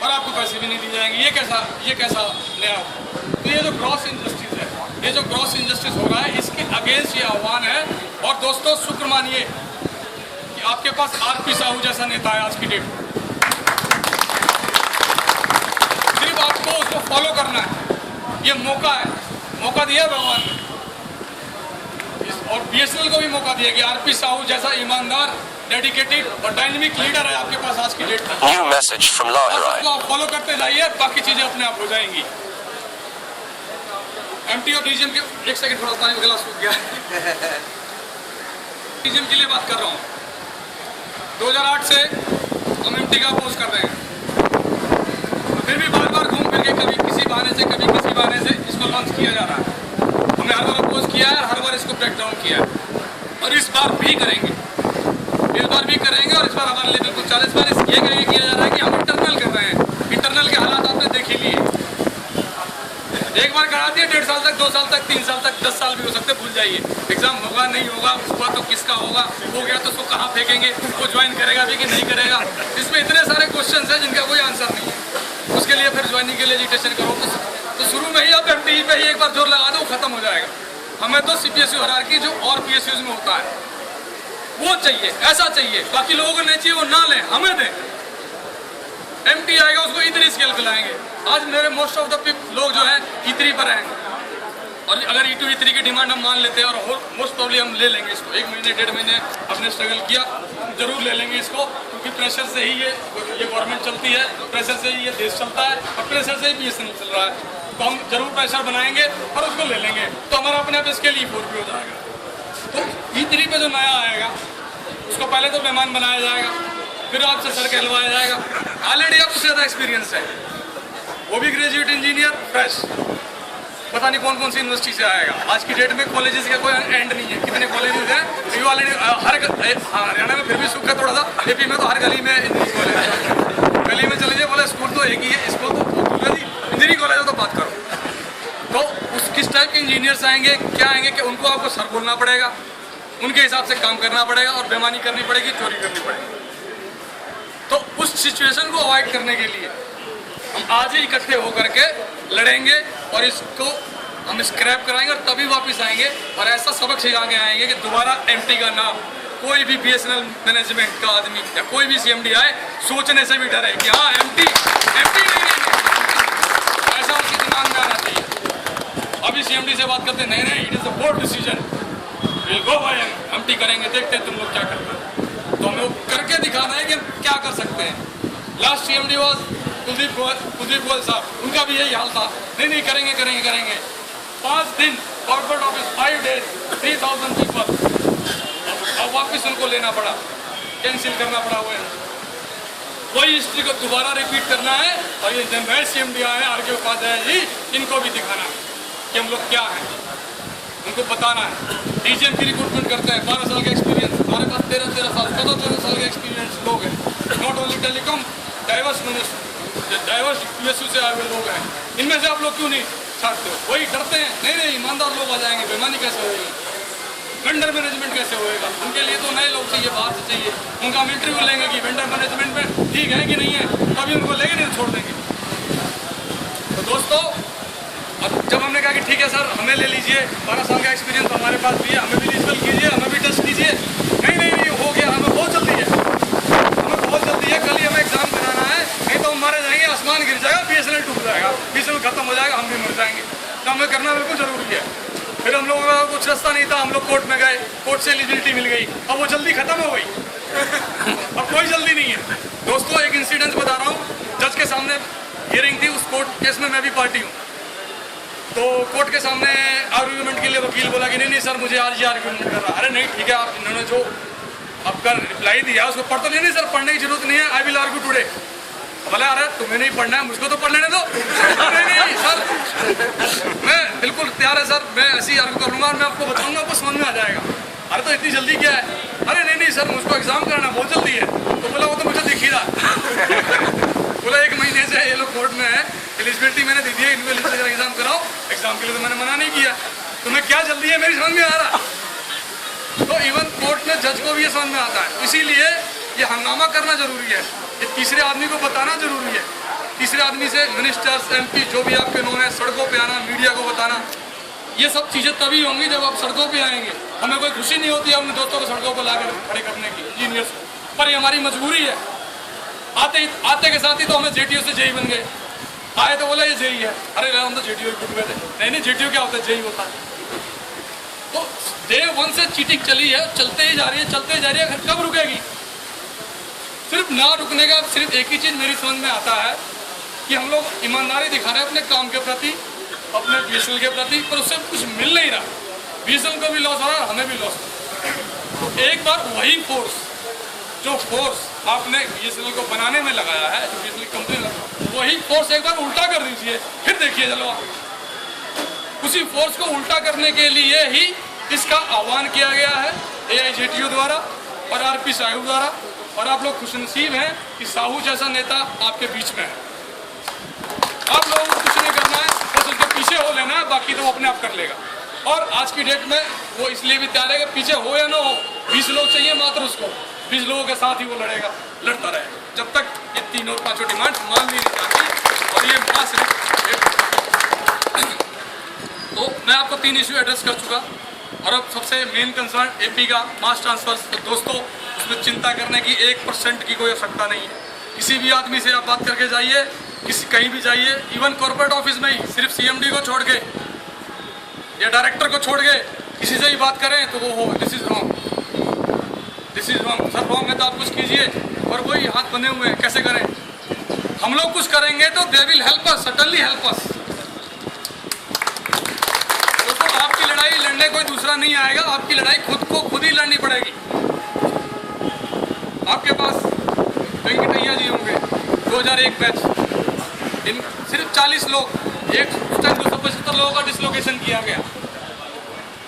और आपको पैसे भी नहीं दिए जाएंगे। ये कैसा न्याय? तो ये जो ग्रॉस इनजस्टिस है, ये जो ग्रॉस इनजस्टिस हो रहा है, इसके अगेंस्ट ये आह्वान है। और दोस्तों शुक्र मानिए कि आपके पास आरपी साहू जैसा नेता है आज की डेट में, सिर्फ आपको उसको फॉलो करना है। ये मौका है, मौका दिया भगवान ने, और बीएसएनएल को भी मौका दिया कि आरपी साहू जैसा ईमानदार, डेडिकेटेड और डायनेमिक लीडर है आपके पास आज की डेट में। New message from Lahirai. आप फॉलो करते जाइए, बाकी चीजें अपने आप हो जाएंगी। एमटी और डीजीएम के, एक सेकंड थोड़ा पानी का गिलास सूख गया। डीजीएम के लिए बात कर रहा हूँ। 2008 से हम एमटी का अपोज कर रहे हैं, फिर भी बार बार घूम फिर के कभी किसी बहाने से कभी किसी बहाने से इसको लॉन्च किया जा रहा है। हमने हर बार अपोज किया है, हर बार इसको ब्रेक डाउन किया है और इस बार भी करेंगे, इस बार भी करेंगे। और इस बार हमारे लिए बिल्कुल 40 बार ये करके किया जा रहा है कि हम इंटरनल कर रहे हैं। इंटरनल के हालात आपने देख ही लिए, एक बार करा दिए, 1.5 साल तक, 2 साल तक, 3 साल तक, 10 साल भी हो सकते, भूल जाइए। एग्जाम होगा नहीं होगा, हुआ तो किसका होगा, हो गया तो उसको कहाँ फेंकेंगे, वो ज्वाइन करेगा भी कि नहीं करेगा। इसमें इतने सारे क्वेश्चन हैं जिनका कोई आंसर नहीं है। उसके लिए फिर ज्वाइनिंग के लिए एजुकेशन करो तो शुरू में ही आप एमटी पे ही एक बार जोर लगा दो, खत्म हो जाएगा। हमें तो सीपीएसयू हायरार्की जो और पीएसयूज में होता है वो चाहिए, ऐसा चाहिए। बाकी लोगों को नहीं चाहिए, वो ना लें, हमें दें। एमटी आएगा उसको इतनी स्केल पे लाएंगे। आज मेरे मोस्ट ऑफ द लोग जो हैं इतनी पर हैं, और अगर E2 E3 की डिमांड हम मान लेते हैं और मोस्ट प्रॉब्ली हम ले लेंगे इसको, 1 महीने 1.5 महीने आपने स्ट्रगल किया, जरूर ले लेंगे इसको, क्योंकि प्रेशर से ही ये गवर्नमेंट चलती है, प्रेशर से ही ये देश चलता है और प्रेशर से ही BSNL चल रहा है। तो हम जरूर प्रेशर बनाएंगे और उसको ले लेंगे, तो हमारा अपने आप इसके लिए E4 भी हो जाएगा। तो E3 पे जो नया आएगा उसको पहले तो मेहमान बनाया जाएगा, फिर आपसे सर कहलवाया जाएगा। ऑलरेडी आपको ज़्यादा एक्सपीरियंस है, वो भी ग्रेजुएट इंजीनियर फ्रेश, पता नहीं कौन कौन सी यूनिवर्सिटी से आएगा। आज की डेट में कॉलेजेस का कोई एंड नहीं है, कितने कॉलेजेस हैं। ये ऑलरेडी हरियाणा में फिर भी सुख है थोड़ा सा, AP में तो हर गली में इंजीनियरिंग कॉलेज है। गली में चले जाए बोले स्कूल तो एक ही है, स्कूल तो इंजीनियरिंग कॉलेज हो तो बात करो। तो उस किस टाइप के इंजीनियर्स आएंगे, क्या आएंगे कि उनको आपको सर बोलना पड़ेगा, उनके हिसाब से काम करना पड़ेगा और बेईमानी करनी पड़ेगी, चोरी करनी पड़ेगी। तो उस सिचुएशन को अवॉइड करने के लिए हम आज ही इकट्ठे होकर के लड़ेंगे और इसको हम स्क्रैप कराएंगे और तभी वापस आएंगे और ऐसा सबक सिखा के आएंगे कि दोबारा MT का नाम कोई भी BSNL मैनेजमेंट का आदमी या कोई भी CMD आए सोचने से भी डरे कि हाँ MT नहीं, ऐसा उसके दिमाग में आना चाहिए। अभी CMD से बात करते नहीं, it is a board decision, will go by MT करेंगे, देखते हैं तुम लोग क्या करते हैं। तो हमें करके दिखाना है कि हम क्या कर सकते हैं। Last CMD was Kuldeep Goyal साहब, उनका भी यही हाल था, नहीं करेंगे 5 दिन कॉर्पोरेट ऑफिस 5 डेज 3000 पीपल, और वापस उनको लेना पड़ा, कैंसिल करना पड़ा। वही हिस्ट्री को दोबारा रिपीट करना है और ये जब नए CMD आए आगे उपाध्याय जी, इनको भी दिखाना है कि हम लोग क्या हैं, उनको बताना है। DGM की रिक्रूटमेंट करते हैं, 12 साल का एक्सपीरियंस, हमारे पास 13 साल 14 साल के एक्सपीरियंस लोग हैं। Not only telecom, diverse PSU से आए हुए लोग हैं, इनमें से आप लोग क्यों नहीं छाटते हो? वही डरते हैं, नहीं ईमानदार लोग आ जाएंगे, बेईमानी कैसे होगी, वेंडर मैनेजमेंट कैसे होएगा? उनके लिए तो नए लोग चाहिए, बाहर से चाहिए। उनका हम इंटरव्यू लेंगे कि वेंडर मैनेजमेंट में ठीक है कि नहीं है, तभी उनको लेंगे, नहीं छोड़ देंगे। तो दोस्तों, अब जब हमने कहा कि ठीक है सर हमें ले लीजिए, 12 साल का एक्सपीरियंस हमारे पास भी है, हमें भी एलिजिबल कीजिए, हमें भी टेस्ट कीजिए। नहीं हो गया, हमें बहुत जल्दी है, कल ही हमें एग्जाम कराना है, नहीं तो हम मारे जाएंगे, आसमान गिर जाएगा, BSNL टूट जाएगा, BSNL खत्म हो जाएगा, हम भी मर जाएंगे। तो हमें करना बिल्कुल जरूरी है। फिर हम लोगों का कुछ रास्ता नहीं था, हम लोग कोर्ट में गए, कोर्ट से एलिजिबिलिटी मिल गई, अब वो जल्दी खत्म हो गई, अब कोई जल्दी नहीं है। दोस्तों एक इंसिडेंट बता रहा हूँ, जज के सामने हियरिंग थी, उस कोर्ट केस में मैं भी पार्टी हूँ। तो कोर्ट के सामने आर्ग्यूमेंट के लिए वकील बोला कि नहीं सर मुझे आज ये आर्ग्यूमेंट कर रहा है। अरे नहीं ठीक है, आप इन्होंने जो आपका रिप्लाई दिया उसको पढ़ तो नहीं सर, पढ़ने की जरूरत नहीं है, आई विल आर्ग्यू टुडे। बोला अरे तुम्हें नहीं पढ़ना है, मुझको तो पढ़ लेने दो। नहीं सर मैं बिल्कुल तैयार है सर, मैं ऐसे ही आर्ग्यू कर लूँगा और मैं आपको बताऊँगा, आपको समझ में आ जाएगा। अरे तो इतनी जल्दी क्या है? अरे नहीं सर मुझको एग्जाम कराना बहुत जल्दी है। तो बोला वो तो मुझे दिख ही रहा। बोला 1 महीने से ये लोग कोर्ट में है, एलिजिबिलिटी मैंने दे दी है, इनको एलिजिबिलिटी एग्जाम कराओ। एग्जाम के लिए तो मैंने मना नहीं किया, तुम्हें क्या जल्दी है मेरी समझ में आ रहा। तो इवन कोर्ट में जज को भी ये समझ में आता है, इसीलिए ये हंगामा करना जरूरी है, ये तीसरे आदमी को बताना जरूरी है। तीसरे आदमी से मिनिस्टर्स MP जो भी आपके नोन है, सड़कों पे आना, मीडिया को बताना, ये सब चीज़ें तभी होंगी जब आप सड़कों पे आएंगे। हमें कोई खुशी नहीं होती है अपने दोस्तों को सड़कों पर लाकर खड़े करने की, इंजीनियर्स, पर ये हमारी मजबूरी है। आते के साथ ही तो हमें JTO से JE बन गए, आए तो बोला ये JE है, अरे हम तो JTO टूट गए थे। नहीं JTO क्या होता है, JE होता है। तो Day 1 से चीटिंग चली है, चलते ही जा रही है, कब रुकेगी? सिर्फ ना रुकने का सिर्फ एक ही चीज़ मेरी समझ में आता है कि हम लोग ईमानदारी दिखा रहे हैं अपने काम के प्रति, अपने BSNL के प्रति, पर उससे कुछ मिल नहीं रहा। BSNL को भी लॉस हो रहा है, हमें भी लॉस हो रहा है। एक बार वही फोर्स जो फोर्स आपने BSNL को बनाने में लगाया है, जो BSNL कंपनी, वही फोर्स एक बार उल्टा कर दीजिए, फिर देखिए चलो। उसी फोर्स को उल्टा करने के लिए ही इसका आह्वान किया गया है AIJTO द्वारा और RP साहू द्वारा, और आप लोग खुशनसीब हैं कि साहू जैसा नेता आपके बीच में है। आप लोगों को कुछ नहीं करना है, बस उसके पीछे हो लेना है, बाकी तो वो अपने आप कर लेगा। और आज की डेट में वो इसलिए भी तैयार है कि पीछे हो या ना हो, 20 लोग चाहिए मात्र उसको, 20 लोगों के साथ ही वो लड़ेगा, लड़ता रहेगा जब तक ये 3 और 5 डिमांड मान ली नहीं जाती। और ये मास तो मैं आपको 3 इशू एड्रेस कर चुका, और अब सबसे मेन कंसर्न AP का मास ट्रांसफर। तो दोस्तों उसमें चिंता करने की 1% की कोई आवश्यकता नहीं है। किसी भी आदमी से आप बात करके जाइए, कहीं भी जाइए, इवन कॉर्पोरेट ऑफिस में ही सिर्फ CMD को छोड़ के या डायरेक्टर को छोड़ के किसी से ही बात करें तो वो हो this is wrong, this is wrong. Sir wrong है तो आप कुछ कीजिए, और वही हाथ बने हुए हैं, कैसे करें? हम लोग कुछ करेंगे तो they will help us, suddenly help us. तो आपकी लड़ाई लड़ने कोई दूसरा नहीं आएगा, आपकी लड़ाई खुद को खुद ही लड़नी पड़ेगी। आपके पास वेंकटैया जी होंगे 2001 बैच, इन सिर्फ 40 लोग, एक उस टाइम 275 लोगों का डिसलोकेशन किया गया।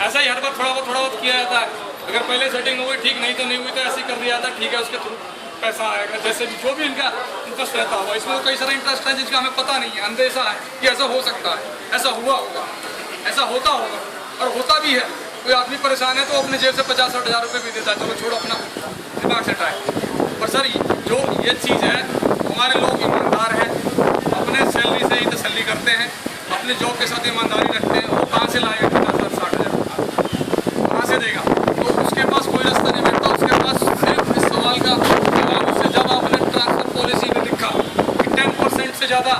ऐसा ही हर बार थोड़ा बहुत किया जाता है। अगर पहले सेटिंग हो गई ठीक, नहीं तो नहीं हुई तो ऐसे ही कर दिया जाता है, ठीक है उसके थ्रू पैसा आएगा, जैसे भी जो भी इनका इंटरेस्ट रहता होगा। इसमें कई सारे इंटरेस्ट है जिसका हमें पता नहीं है, अंदेशा है कि ऐसा हो सकता है, ऐसा हुआ होगा, ऐसा होता होगा, और होता भी है। कोई आदमी परेशान है तो अपने जेब से 50-60 हज़ार रुपये भी देता है, चलो छोड़ो अपना दिमाग से टाइम। पर सर जो ये चीज़ है, हमारे लोग ईमानदार हैं, अपने सैलरी से ही तसल्ली करते हैं, अपने जॉब के साथ ईमानदारी रखते हैं। वो कहाँ से लाएगा 50-60 हज़ार, कहाँ से देगा? तो उसके पास कोई रास्ता नहीं मिलता। उसके पास सिर्फ इस सवाल का जवाब उससे जब आपने ट्रांसफर पॉलिसी में लिखा कि 10% से ज़्यादा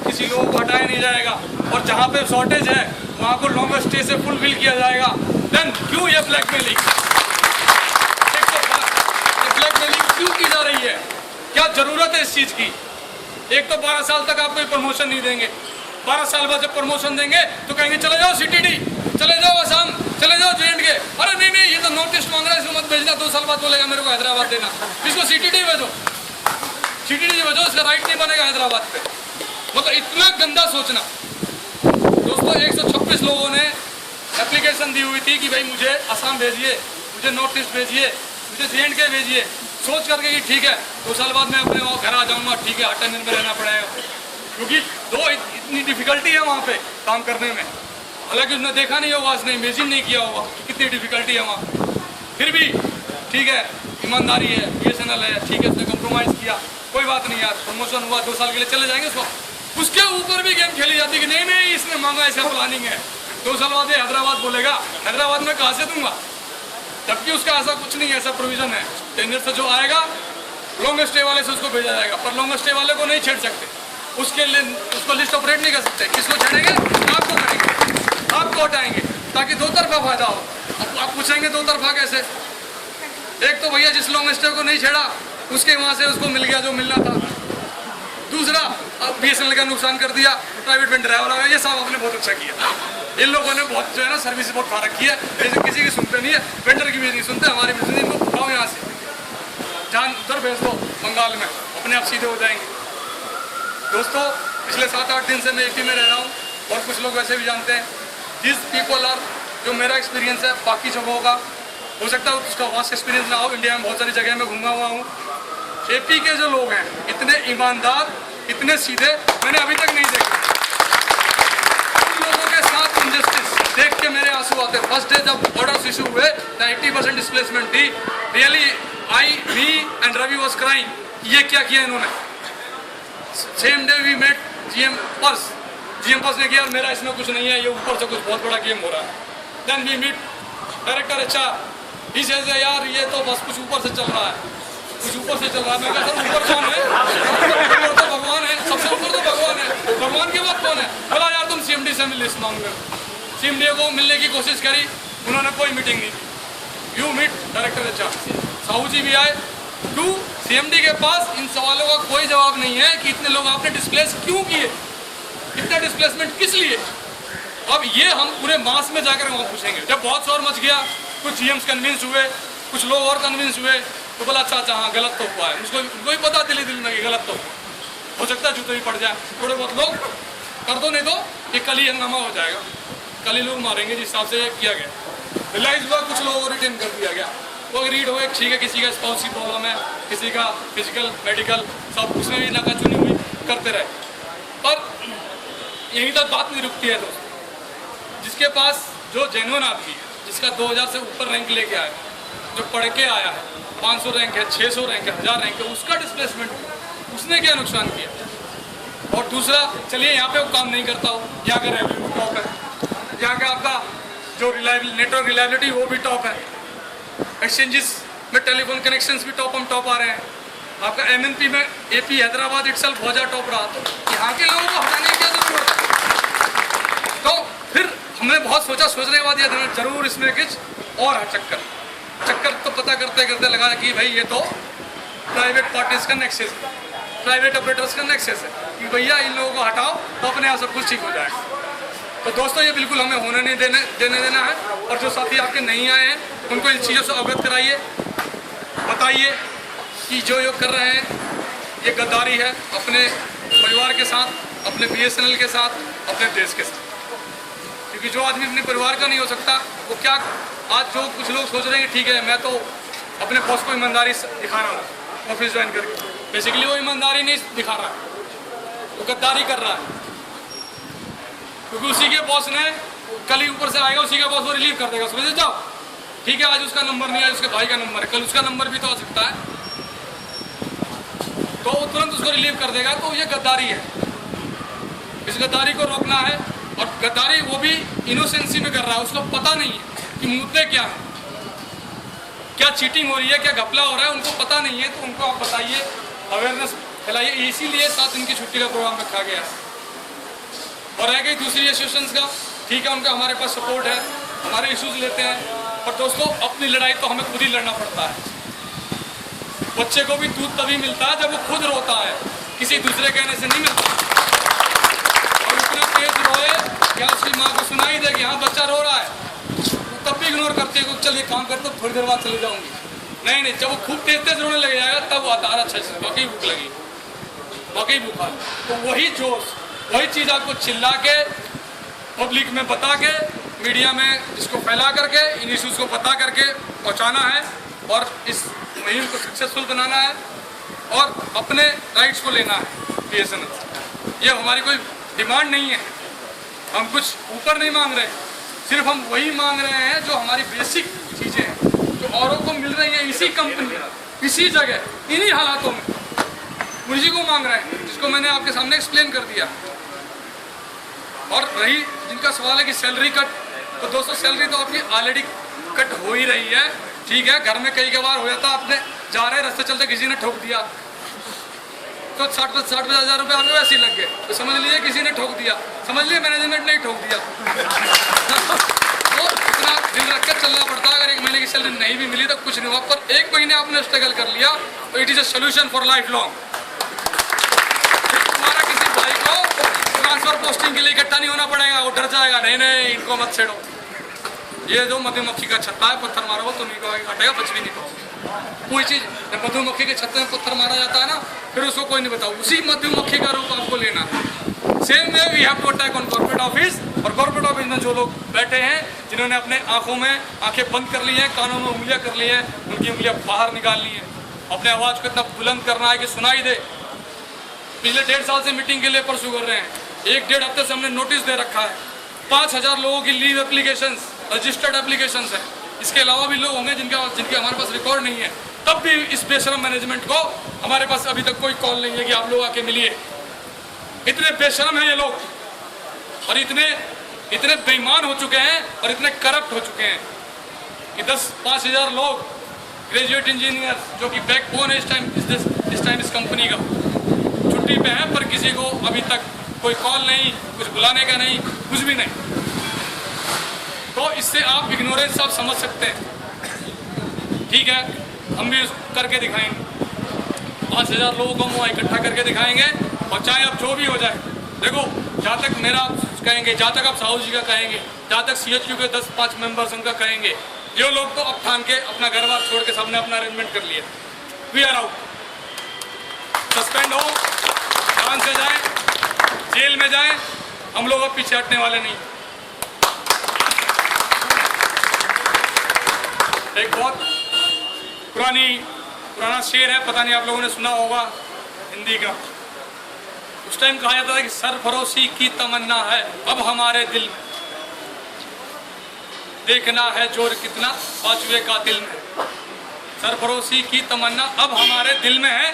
किसी लोगों को हटाया नहीं जाएगा, और जहाँ पे शॉर्टेज है वहाँ को लॉन्गर स्टे से फुलफिल किया जाएगा, देन क्यों ये ब्लैकमेलिंग, ब्लैकमेलिंग क्यों की जा रही है? क्या जरूरत है इस चीज़ की? एक तो 12 साल तक आपको प्रमोशन नहीं देंगे, 12 साल बाद जब प्रमोशन देंगे तो कहेंगे चले जाओ सीटीडी, चले जाओ असम, चले जाओ JNK। अरे नहीं नहीं, ये तो नॉर्थ ईस्ट मांग रहा है, इसको मत भेजना। 2 साल बाद बोलेगा मेरे को हैदराबाद देना, इसको सीटीडी भेजो, सीटीडी भेजो, इसका राइट नहीं बनेगा हैदराबाद पे। मतलब इतना गंदा सोचना। दोस्तों 126 लोगों ने एप्लीकेशन दी हुई थी कि भाई मुझे असम भेजिए, मुझे नॉर्थ ईस्ट भेजिए, मुझे JNK भेजिए, सोच करके कि ठीक है 2 साल बाद मैं अपने घर आ जाऊँगा, ठीक है 8 दिन में रहना पड़ेगा, क्योंकि इतनी डिफिकल्टी है वहाँ पे काम करने में। हालांकि उसने देखा नहीं होगा, उसने इमेजिन नहीं किया होगा कितनी डिफिकल्टी है वहाँ। फिर भी ठीक है, ईमानदारी है, BSNL है, ठीक है, उसने कंप्रोमाइज़ किया, कोई बात नहीं यार, प्रमोशन हुआ 2 साल के लिए चले जाएंगे। उसके ऊपर भी गेम खेली जाती कि नहीं नहीं इसने मांगा, ऐसा प्लानिंग है, 2 साल बाद हैदराबाद बोलेगा, हैदराबाद में कहाँ से दूंगा? जबकि उसका ऐसा कुछ नहीं है, ऐसा प्रोविजन है। टेंडर से जो आएगा लॉन्ग स्टे वाले से उसको भेजा जाएगा, पर लॉन्ग स्टे वाले को नहीं छेड़ सकते, उसके लिए उसको लिस्ट ऑपरेट नहीं कर सकते। किसको छेड़ेंगे? आपको करेंगे, आपको हटाएंगे, ताकि 2 तरफा फायदा हो। अब आप पूछेंगे 2 तरफा कैसे? एक तो भैया जिस लॉन्ग स्टे को नहीं छेड़ा उसके वहाँ से उसको मिल गया जो मिलना था, दूसरा BSNL का नुकसान कर दिया, प्राइवेट वेंडर है, ये सब आपने बहुत अच्छा किया। इन लोगों ने बहुत जो है ना सर्विस बहुत खा रखी है, जैसे किसी की सुनते नहीं है, वेंडर की भी नहीं सुनते, हमारी भी सुनते। इनको उठाओ यहाँ से, जान उधर भेज दो बंगाल में, अपने आप सीधे हो जाएंगे। दोस्तों पिछले 7-8 दिन से मैं AP में रह रहा हूँ, और कुछ लोग वैसे भी जानते हैं। दिस पीपल आर, जो मेरा एक्सपीरियंस है बाकी जगहों का, हो सकता है उसका वास्ट एक्सपीरियंस ना हो, इंडिया में बहुत सारी जगह में घूमा हुआ हूँ। AP के जो लोग हैं इतने ईमानदार, इतने सीधे मैंने अभी तक नहीं देखे। उन लोगों के साथ इनजस्टिस देख के मेरे आंसू आते। फर्स्ट डे जब ऑर्डर्स इशू हुए 90% डिस्प्लेसमेंट थी, really me and Ravi was crying. ये क्या किया इन्होंने? Same day we met GM पर्स ने किया मेरा इसमें कुछ नहीं है, ये ऊपर से कुछ बहुत बड़ा गेम हो रहा है। Then we meet director HR, he says यार ये तो बस कुछ ऊपर से चल रहा है, कुछ ऊपर से चल रहा है। मैं कहता हूँ ऊपर कौन है? ऊपर तो भगवान है, सबसे ऊपर तो भगवान है, भगवान के बाद कौन है? बोला यार तुम CMD से लिस्ट मांग रहे हो। CMD को मिलने की कोशिश करी, उन्होंने कोई मीटिंग नहीं दी। You meet director HR, Sahu ji भी आए टू CMD के पास। इन सवालों का कोई जवाब नहीं है कि इतने लोग आपने डिस्प्लेस क्यों किए, इतना डिस्प्लेसमेंट किस लिए। अब ये हम पूरे मास में जाकर वहाँ पूछेंगे। जब बहुत शोर मच गया, कुछ GMs कन्विंस हुए, कुछ लोग और कन्विंस हुए, तो बोला अच्छा हाँ गलत तो हुआ है। उनको ही पता दिल में कि गलत तो हो सकता है, जूते भी पड़ जाए। थोड़े बहुत लोग कर दो, नहीं तो ये कल ही हंगामा हो जाएगा, कल ही लोग मारेंगे जिस हिसाब से किया गया। रिलाइज हुआ, कुछ लोगों को रिटेन कर दिया गया, वो रीड हुए, ठीक है किसी का स्पाउस की प्रॉब्लम है, किसी का फिजिकल मेडिकल सब, उसमें भी नाकाचुनी हुई, करते रहे। पर यहीं तक बात नहीं रुकती है दोस्तों। जिसके पास जो जेन्युइन आदमी है, जिसका 2000 से ऊपर रैंक लेके आया, जो पढ़ के आया है, 500 रैंक है, 600 रैंक है, 1000 रैंक है, उसका डिस्प्लेसमेंट, उसने क्या नुकसान किया। और दूसरा, चलिए यहाँ पे वो काम नहीं करता हो, यहाँ का रेवेन्यू टॉप है, यहाँ का आपका जो नेटवर्क रिलायबिलिटी वो भी टॉप है, एक्सचेंजेस में टेलीफोन कनेक्शंस भी टॉप आ रहे हैं, आपका MNP में AP हैदराबाद इटसेल्फ बहुत ज़्यादा टॉप रहा, तो यहाँ के लोगों को हटाने की क्या जरूरत है? तो फिर हमने बहुत सोचने के बाद ये जरूर इसमें कुछ और है चक्कर तो पता करते करते लगा कि भाई ये तो प्राइवेट पार्टीज का नेक्सेस है, प्राइवेट ऑपरेटर्स का नेक्सेस है कि भैया इन लोगों को हटाओ तो अपने यहाँ सब कुछ ठीक हो जाएगा। तो दोस्तों ये बिल्कुल हमें होने नहीं देना है। और जो साथी आपके नहीं आए हैं उनको इन चीज़ों से अवगत कराइए, बताइए कि जो कर रहे हैं ये गद्दारी है अपने परिवार के साथ, अपने BSNL के साथ, अपने देश के साथ। क्योंकि जो आदमी अपने परिवार का नहीं हो सकता वो क्या, आज जो कुछ लोग सोच रहे हैं कि ठीक है मैं तो अपने बॉस को ईमानदारी दिखा रहा हूँ ऑफिस ज्वाइन करके, बेसिकली वो ईमानदारी नहीं दिखा रहा है, वो गद्दारी कर रहा है। क्योंकि उसी के बॉस ने कल ही ऊपर से आएगा, उसी का बॉस वो रिलीव कर देगा, समझ जाओ। ठीक है आज उसका नंबर नहीं है, उसके भाई का नंबर है, कल उसका नंबर भी तो आ सकता है, तो वो तुरंत उसको रिलीव कर देगा। तो ये गद्दारी है, इस गद्दारी को रोकना है। और गद्दारी वो भी इनोसेंसी में कर रहा है, उसको पता नहीं है कि मुद्दे क्या है, क्या चीटिंग हो रही है, क्या घपला हो रहा है, उनको पता नहीं है। तो उनको आप बताइए, अवेयरनेस फैलाइए। इसीलिए 7 दिन की छुट्टी का प्रोग्राम रखा गया है। और रह गई दूसरी एसोसिएशंस का, ठीक है उनका हमारे पास सपोर्ट है, हमारे इश्यूज लेते हैं, पर दोस्तों अपनी लड़ाई तो हमें खुद ही लड़ना पड़ता है। बच्चे को भी दूध तभी मिलता है जब वो खुद रोता है, किसी दूसरे कहने से नहीं मिलता। और इतना तेज रोए क्या उसकी माँ को सुनाई दे कि हाँ बच्चा रो रहा है, तब भी इग्नोर करते हैं, चल ये काम करते थोड़ी देर बाद चले जाऊंगी। नहीं, जब वो खूब तेज रोने लग जाएगा तब आता है अच्छा वाकई भूख लगी, वाकई भूखा। तो वही जोश, वही चीज़ आपको चिल्ला के, पब्लिक में बता के, मीडिया में इसको फैला करके, इन इश्यूज़ को पता करके पहुंचाना है और इस मुहिम को सक्सेसफुल बनाना है और अपने राइट्स को लेना है। BSNL ये हमारी कोई डिमांड नहीं है, हम कुछ ऊपर नहीं मांग रहे, सिर्फ हम वही मांग रहे हैं जो हमारी बेसिक चीज़ें हैं, जो औरों को मिल रही है इसी कंपनी, इसी जगह, इन्हीं हालातों में, उसी को मांग रहे हैं, जिसको मैंने आपके सामने एक्सप्लेन कर दिया। और रही जिनका सवाल है कि सैलरी कट, तो दोस्तों सैलरी तो आपकी ऑलरेडी कट हो ही रही है। ठीक है, घर में कई बार हो जाता, आपने जा रहे रास्ते चलते किसी ने ठोक दिया तो 60-50 रुपये आपके वैसे ही लग गए, तो समझ लीजिए किसी ने ठोक दिया, समझ लिए मैनेजमेंट ने ही ठोक दिया। तो इतना दिल रख कर चलना पड़ता है। अगर 1 महीने की सैलरी नहीं भी मिली तो कुछ नहीं हुआ, पर 1 महीने आपने स्ट्रगल कर लिया तो it is a solution for life long. तुम्हारा किसी भाई को ट्रांसफर पोस्टिंग के लिए इकट्ठा नहीं होना पड़ेगा, वो डर जाएगा, नहीं इनको मत छेड़ो, ये जो मधुमक्खी का छत्ता है, पत्थर मारो तो नहीं हटेगा, कुछ भी नहीं पाओगे। कोई चीज़ जब मधुमक्खी के छत्ते में पत्थर मारा जाता है ना, फिर उसको कोई नहीं बताओ, उसी मधुमक्खी का रूप आपको लेना है। Same way we have to attack on corporate office. और कॉर्पोरेट ऑफिस में जो लोग बैठे हैं, जिन्होंने अपने आंखों में आंखें बंद कर ली हैं, कानों में उंगलियां कर ली हैं, उनकी उंगलियां बाहर निकाल ली हैं। अपने आवाज़ को इतना बुलंद करना है कि सुनाई दे। पिछले 1.5 साल से मीटिंग के लिए परसू कर रहे हैं, 1-1.5 हफ्ते से हमने नोटिस दे रखा है। 5000 लोगों की लीव एप्लीकेशंस, रजिस्टर्ड एप्लीकेशंस है। इसके अलावा भी लोग होंगे जिनके हमारे पास रिकॉर्ड नहीं है, तब भी इस बेशरम मैनेजमेंट को हमारे पास अभी तक कोई कॉल नहीं है कि आप लोग आके मिलिए। इतने बेशरम हैं ये लोग और इतने बेईमान हो चुके हैं और इतने करप्ट हो चुके हैं कि 5,000 लोग ग्रेजुएट इंजीनियर जो कि बैकबोन है इस टाइम इस कंपनी का, छुट्टी पे हैं, पर किसी को अभी तक कोई कॉल नहीं, कुछ बुलाने का नहीं, कुछ भी नहीं। तो इससे आप इग्नोरेंस आप समझ सकते हैं। ठीक है, हम भी करके दिखाएंगे, 5,000 लोगों को हम वहाँ इकट्ठा करके दिखाएंगे। और चाहे अब जो भी हो जाए, देखो जहाँ तक मेरा कहेंगे, जहाँ तक आप साहू जी का कहेंगे, जहाँ तक CHU के 10-5 मेंबर्स उनका कहेंगे, ये लोग तो अब ठान के अपना घर बार छोड़ के सबने अपना अरेंजमेंट कर लिया, वी आर आउट। सस्पेंड हो, जान से जाए, जेल में जाए, हम लोग अब पीछे हटने वाले नहीं। एक बहुत पुराना शेर है, पता नहीं आप लोगों ने सुना होगा, हिंदी का। उस टाइम कहा जाता था कि सरफरोशी की तमन्ना है अब हमारे दिल में, देखना है जोर कितना बाजुए का दिल में। सरफरोशी की तमन्ना अब हमारे दिल में है,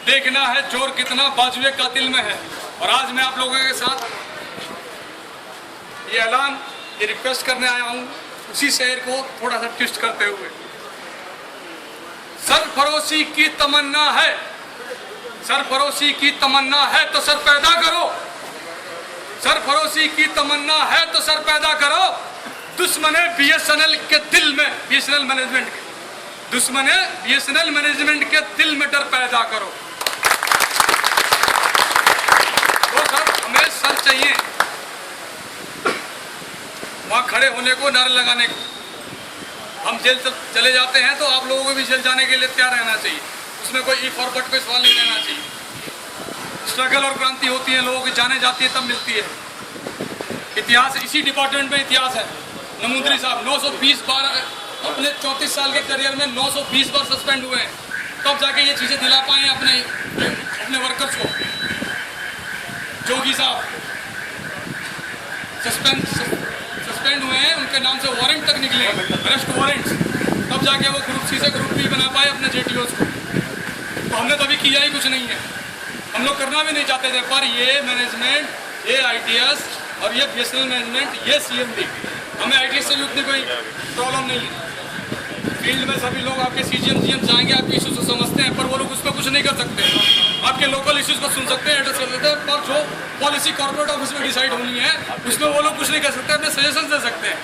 देखना है जोर कितना बाजुए का दिल में है। और आज मैं आप लोगों के साथ ये ऐलान, ये रिक्वेस्ट करने आया हूँ, उसी शेर को थोड़ा सा ट्विस्ट करते हुए। सरफरोशी की तमन्ना है, सरफरोशी की तमन्ना है तो सर पैदा करो, सरफरोशी की तमन्ना है तो सर पैदा करो, दुश्मने बीएसएनएल के दिल में, बीएसएनएल मैनेजमेंट के दुश्मने बीएसएनएल मैनेजमेंट के दिल में डर पैदा करो। तो सर हमें सर चाहिए वहां खड़े होने को, नारे लगाने को। हम जेल चले जाते हैं तो आप लोगों को भी जेल जाने के लिए तैयार रहना चाहिए, उसमें कोई ई फॉरवर्ड कोई सवाल नहीं रहना चाहिए। स्ट्रगल और क्रांति होती है, लोगों की जाने जाती है तब मिलती है। इतिहास इसी डिपार्टमेंट में इतिहास है। नमूद्री साहब 920 बार अपने 34 साल के करियर में 920 बार सस्पेंड हुए हैं, तब जाके ये चीज़ें दिला पाए अपने वर्कर्स को। जोगी साहब सस्पेंड हुए हैं, उनके नाम से वारंट तक निकले, अरेस्ट वारंट्स, तब जाके वो ग्रुप सी से ग्रुप बी बना पाए अपने जेटीओस को। तो हमने तो अभी किया ही कुछ नहीं है, हम लोग करना भी नहीं चाहते थे, पर ये मैनेजमेंट, ये आईटीएस और ये बीएसएनएल मैनेजमेंट, ये सीएमडी, हमें आईटीएस से भी उतनी कोई प्रॉब्लम नहीं है। फील्ड में सभी लोग आपके सीजीएम जीएम जाएंगे, आपके इश्यूज को समझते हैं, पर वो लोग उस पर कुछ नहीं कर सकते। आपके लोकल इश्यूज को सुन सकते हैं, एड्रेस कर सकते हैं, पर जो पॉलिसी कॉर्पोरेट ऑफिस में डिसाइड होनी है उसमें वो लोग कुछ नहीं कर सकते, अपने सजेशन दे सकते हैं।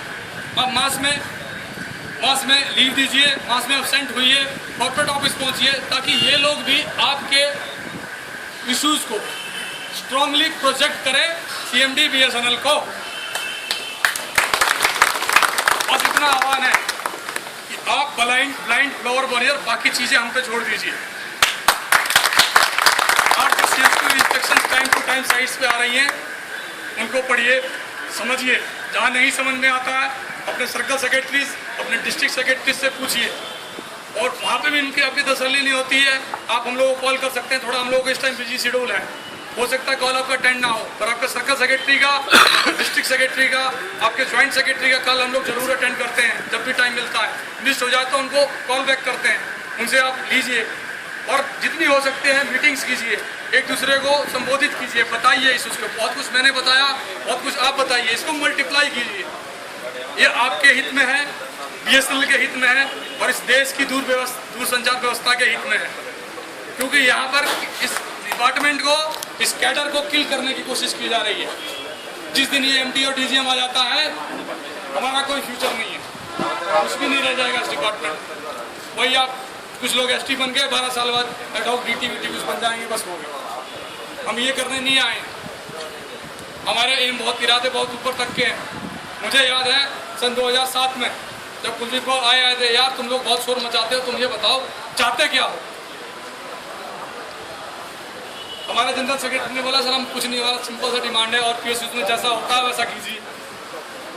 आप मास में लीव दीजिए, मास में एब्सेंट हुइए, कॉर्पोरेट ऑफिस पहुंचिए, ताकि ये लोग भी आपके इश्यूज को स्ट्रांगली प्रोजेक्ट करें सीएमडी बीएसएनएल को। बस इतना आह्वान है कि आप ब्लाइंड फ्लावर बनिए, बाकी चीजें हम पे छोड़ दीजिए। आपको safety instructions time to time sites पे आ रही हैं, उनको पढ़िए, समझिए। जहाँ नहीं समझ में आता है अपने सर्कल सेक्रेटरीज, अपने डिस्ट्रिक्ट सेक्रेटरीज से पूछिए, और वहाँ पे भी इनकी आपकी तसल्ली नहीं होती है, आप हम लोगों को कॉल कर सकते हैं। थोड़ा हम लोगों को इस टाइम बिजी शेड्यूल है, हो सकता है कॉल आपका अटेंड ना हो, पर आपका सर्कल सेक्रेटरी का, डिस्ट्रिक्ट सेक्रेटरी का, आपके ज्वाइंट सेक्रेटरी का कॉल हम लोग जरूर अटेंड करते हैं। जब भी टाइम मिलता है, मिस हो जाए तो उनको कॉल बैक करते हैं, उनसे आप लीजिए, और जितनी हो सकते हैं मीटिंग्स कीजिए, एक दूसरे को संबोधित कीजिए, बताइए इस उसको। बहुत कुछ मैंने बताया, बहुत कुछ आप बताइए, इसको मल्टीप्लाई कीजिए। ये आपके हित में है, बीएसएनएल के हित में है, और इस देश की दूरसंचार व्यवस्था के हित में है। क्योंकि यहाँ पर इस डिपार्टमेंट को, इस कैडर को किल करने की कोशिश की जा रही है। जिस दिन ये एमटी और डीजीएम आ जाता है, हमारा कोई फ्यूचर नहीं है, कुछ भी नहीं रह जाएगा इस डिपार्टमेंट। वही आप कुछ लोग एसटी बन गए, 12 साल बाद एडहॉक डीटी कुछ बन जाएंगे, बस हो गया। हम ये करने नहीं आए, हमारे एम बहुत इरादे बहुत ऊपर तक के हैं। मुझे याद है सन 2007 में जब कुलदीप कौर आए थे, यार तुम लोग बहुत शोर मचाते हो, तुम ये बताओ चाहते क्या हो। हमारे जनरल सेक्रेटरी ने बोला सर हम कुछ नहीं, हमारा सिंपल सा डिमांड है, और पीएसयूज में जैसा होता है वैसा कीजिए।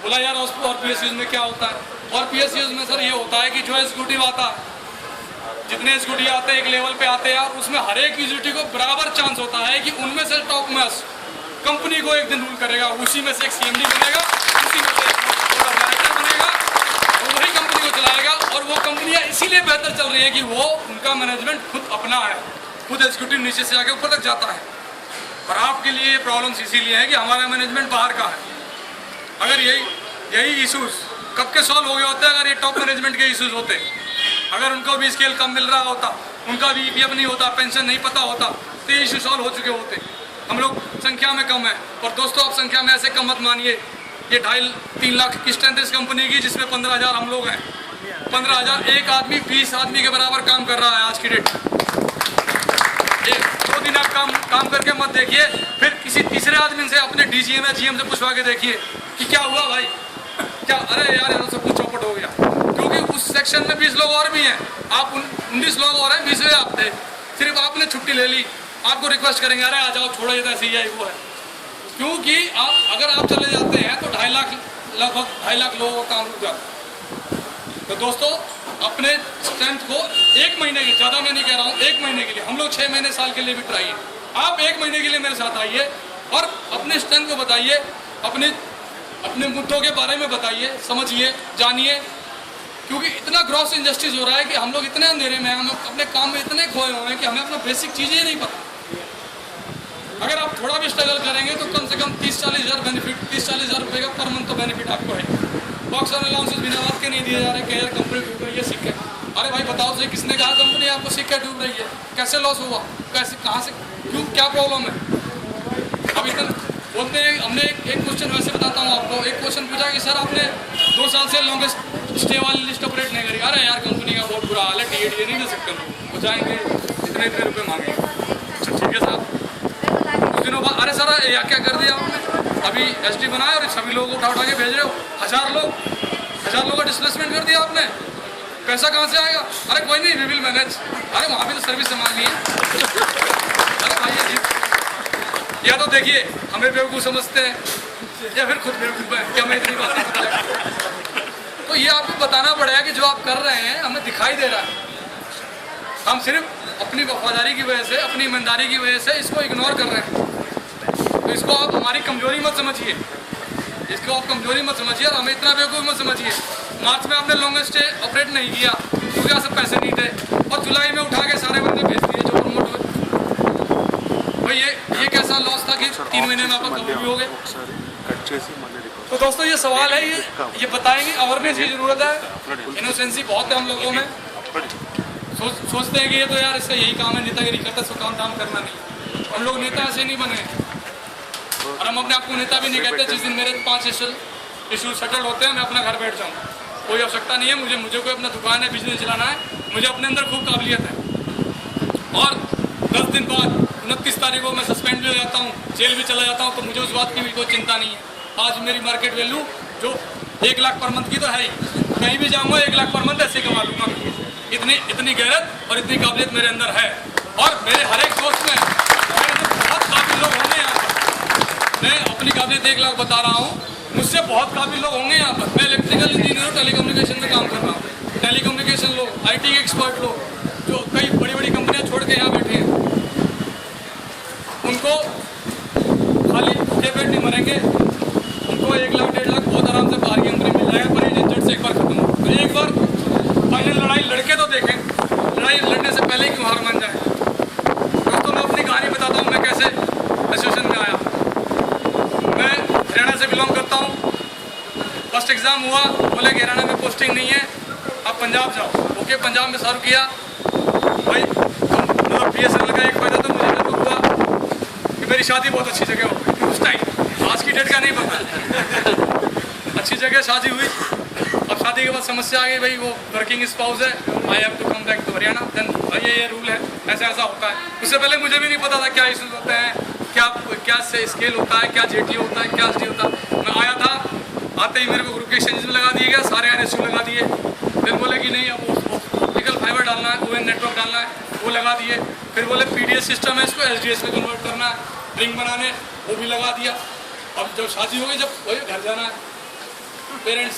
बोला यार और पीएसयूज में क्या होता है? और पीएसयूज में सर ये होता है कि जो एग्जीक्यूटिव आता है, जितने एग्जीक्यूटिव आते हैं एक लेवल पे आते हैं, और उसमें हर एक एग्जीक्यूटिव को बराबर चांस होता है कि उनमें से टॉप में कंपनी को एक दिन रूल करेगा, उसी में से एक सीएमडी बनेगा, उसी में से एक बोर्ड ऑफ डायरेक्टर बनेगा, और वही कंपनी को चलाएगा। और वो कंपनियां इसीलिए बेहतर चल रही है कि वो उनका मैनेजमेंट खुद अपना है, खुद एग्जीक्यूटिव नीचे से आके ऊपर तक जाता है। और आपके लिए प्रॉब्लम्स इसीलिए है कि हमारा मैनेजमेंट बाहर का है। अगर यही इशूज कब के सॉल्व हो गए होते, अगर ये टॉप मैनेजमेंट के इशूज होते, अगर उनको भी स्केल कम मिल रहा होता, उनका भी ईपीएफ नहीं होता, पेंशन नहीं पता होता, तो ये इशू सॉल्व हो चुके होते। हम लोग संख्या में कम है, और दोस्तों आप संख्या में ऐसे कम मत मानिए। ये 2.5-3 लाख की स्ट्रेंथ इस कंपनी की, जिसमें 15,000 हम लोग हैं। 15,000 एक आदमी 20 आदमी के बराबर काम कर रहा है आज की डेट। 2 दिन आप काम करके मत देखिए, फिर किसी तीसरे आदमी से, अपने डीजीएम या जीएम से पूछवा के देखिए कि क्या हुआ भाई, क्या, अरे यार यहाँ सब कुछ चौपट हो गया। क्योंकि उस सेक्शन में 20 लोग और भी हैं, आप 19 लोग और हैं, 20वें आप थे, सिर्फ आपने छुट्टी ले ली। आपको रिक्वेस्ट करेंगे अरे आ जाओ, छोड़ो ये तो ऐसे ही है, वो है। क्योंकि अगर आप चले जाते हैं तो लगभग 2.5 लाख लोगों का काम रुक जाता है। तो दोस्तों अपने स्ट्रेंथ को 1 महीने की, ज़्यादा मैं नहीं कह रहा हूँ, 1 महीने के लिए, हम लोग 6 महीने साल के लिए भी ट्राई है। आप 1 महीने के लिए मेरे साथ आइए और अपने स्ट्रेंथ को बताइए, अपने मुद्दों के बारे में बताइए, समझिए, जानिए। क्योंकि इतना ग्रॉस इनजस्टिस हो रहा है कि हम लोग इतने अंधेरे में हैं, हम अपने काम में इतने खोए हुए हैं कि हमें अपना बेसिक चीज़ें ही नहीं पता। अगर आप थोड़ा भी स्ट्रगल करेंगे तो कम से कम 30-40 हज़ार बेनिफिट, 30-40 हज़ार रुपये का पर मंथ तो बेनिफिट आपको है। बॉक्स और अलाउंसेस बिना बात के नहीं दिए जा रहे कि यार कंपनी डूब रही है, सिक्के। अरे भाई बताओ तो किसने कहा कंपनी आपको सिक्के डूब रही है? कैसे लॉस हुआ, कैसे, कहाँ से, क्यों, क्या प्रॉब्लम है? अब बोलते हैं हमने एक क्वेश्चन वैसे बताता हूँ आपको। एक क्वेश्चन पूछा कि सर आपने 2 साल से लॉन्गेस्ट स्टे वाली लिस्ट ऑपरेट नहीं करी। अरे यार कंपनी का बहुत बुरा हाल है, टीएडीए नहीं दे सकते लोग, वो जाएंगे इतने इतने रुपये मांगे। अच्छा ठीक है साहब। कुछ दिनों बाद अरे सर या क्या कर दिया आपने, अभी एसडी बनाया और सभी लोगों को उठा के भेज रहे हो, 1000 लोग का डिस्प्लेसमेंट कर दिया आपने, पैसा कहाँ से आएगा? अरे कोई नहीं, वी विल मैनेज। अरे वहाँ भी तो सर्विस संभाल ली है। अरे भाई जी, या तो देखिए हमें बेवकूफ़ समझते हैं या फिर खुद बेवकूफ़ है कि हमें इतनी बात नहीं पता है। तो ये आपको बताना पड़ेगा कि जो आप कर रहे हैं हमें दिखाई दे रहा है, हम सिर्फ अपनी वफादारी की वजह से, अपनी ईमानदारी की वजह से इसको इग्नोर कर रहे हैं। तो इसको आप हमारी कमजोरी मत समझिए, इसको आप कमजोरी मत समझिए और हमें इतना बेवकूफ़ मत समझिए। मार्च में आपने लॉन्गेस्ट स्टे ऑपरेट नहीं किया क्योंकि यहाँ से पैसे नहीं थे, और जुलाई में उठा के सारे बंदे भेज दिए जो प्रमोट हुए। भाई ये कैसा लॉस था कि 3 महीने में आपका कभी भी हो गए। तो दोस्तों ये सवाल है, ये बताएंगे, अवेयरनेस की जरूरत है। इनोसेंसी बहुत है हम लोगों में, सोचते हैं कि ये तो यार इसका यही काम है, नेतागिरी करता है, सो काम करना नहीं। हम लोग नेता ऐसे नहीं बने, और हम अपने आप को नेता भी नहीं कहते। जिस दिन मेरे 5 इशू सेटल होते हैं मैं अपना घर बैठ जाऊँ, कोई आवश्यकता नहीं है मुझे कोई अपना दुकान है, बिजनेस चलाना है, मुझे अपने अंदर खूब काबिलियत है। और 10 दिन बाद 29 तारीख को मैं सस्पेंड भी हो जाता हूँ, जेल भी चला जाता हूँ, तो मुझे उस बात की भी कोई चिंता नहीं है। आज मेरी मार्केट वैल्यू जो 1 लाख पर मंथ की तो है ही, कहीं भी जाऊँगा 1 लाख पर मंथ ऐसे कमा लूँगा। इतनी गैरत और इतनी काबिलियत मेरे अंदर है। और मेरे हर एक दोस्त में बहुत काबिल लोग होंगे यहाँ पर। मैं अपनी काबिलियत 1 लाख बता रहा हूँ, मुझसे बहुत काबिल लोग होंगे यहाँ पर। मैं इलेक्ट्रिकल इंजीनियर हूँ, टेलीकम्युनिकेशन में काम कर रहा हूँ। टेलीकम्युनिकेशन लोग, IT के एक्सपर्ट लोग जो कई बड़ी बड़ी कंपनियाँ छोड़ के यहाँ बैठे हैं, उनको खाली भूखे पेट नहीं मरेंगे, उनको 1 लाख 1.5 लाख बहुत आराम से बाहर की कंपनी मिल जाएगा। पर ये झंझट से एक बार खत्म हो, तो एक बार फाइनल लड़ाई लड़के तो देखें, लड़ाई लड़ने से पहले ही क्यों हार मान जाए। दोस्तों मैं अपनी कहानी बताता हूँ, मैं कैसे एसोसिएशन में आया। मैं हरियाणा से बिलोंग करता हूँ। फर्स्ट एग्ज़ाम हुआ, बोले कि हरियाणा में पोस्टिंग नहीं है, आप पंजाब जाओ। ओके, पंजाब में सर्व किया। भाई मतलब BSNL का एक फायदा तो मुझे तो हुआ कि मेरी शादी बहुत अच्छी जगह हो गई उस टाइम, आज की डेट का नहीं पता। अच्छी जगह शादी हुई। अब शादी के बाद समस्या आ गई, भाई वो वर्किंग स्पाउस है, I have to come back to Haryana. Then भाई ये रूल है, ऐसा होता है। उससे पहले मुझे भी नहीं पता था क्या इशूज़ होते हैं, क्या से स्केल होता है, क्या JTO होता है, क्या SD होता है। मैं आया था, आते ही मेरे को ग्रुप के एक्सचेंज में लगा दिया गया, सारे RSU लगा दिए। फिर बोले कि नहीं अब ऑप्टिकल फाइबर डालना है, ON नेटवर्क डालना है, वो लगा दिए। फिर बोले PDS सिस्टम है, इसको SDS में कन्वर्ट करना है, रिंग बनाने, वो भी लगा दिया। अब जब शादी हो गई, जब वही घर जाना है, पेरेंट्स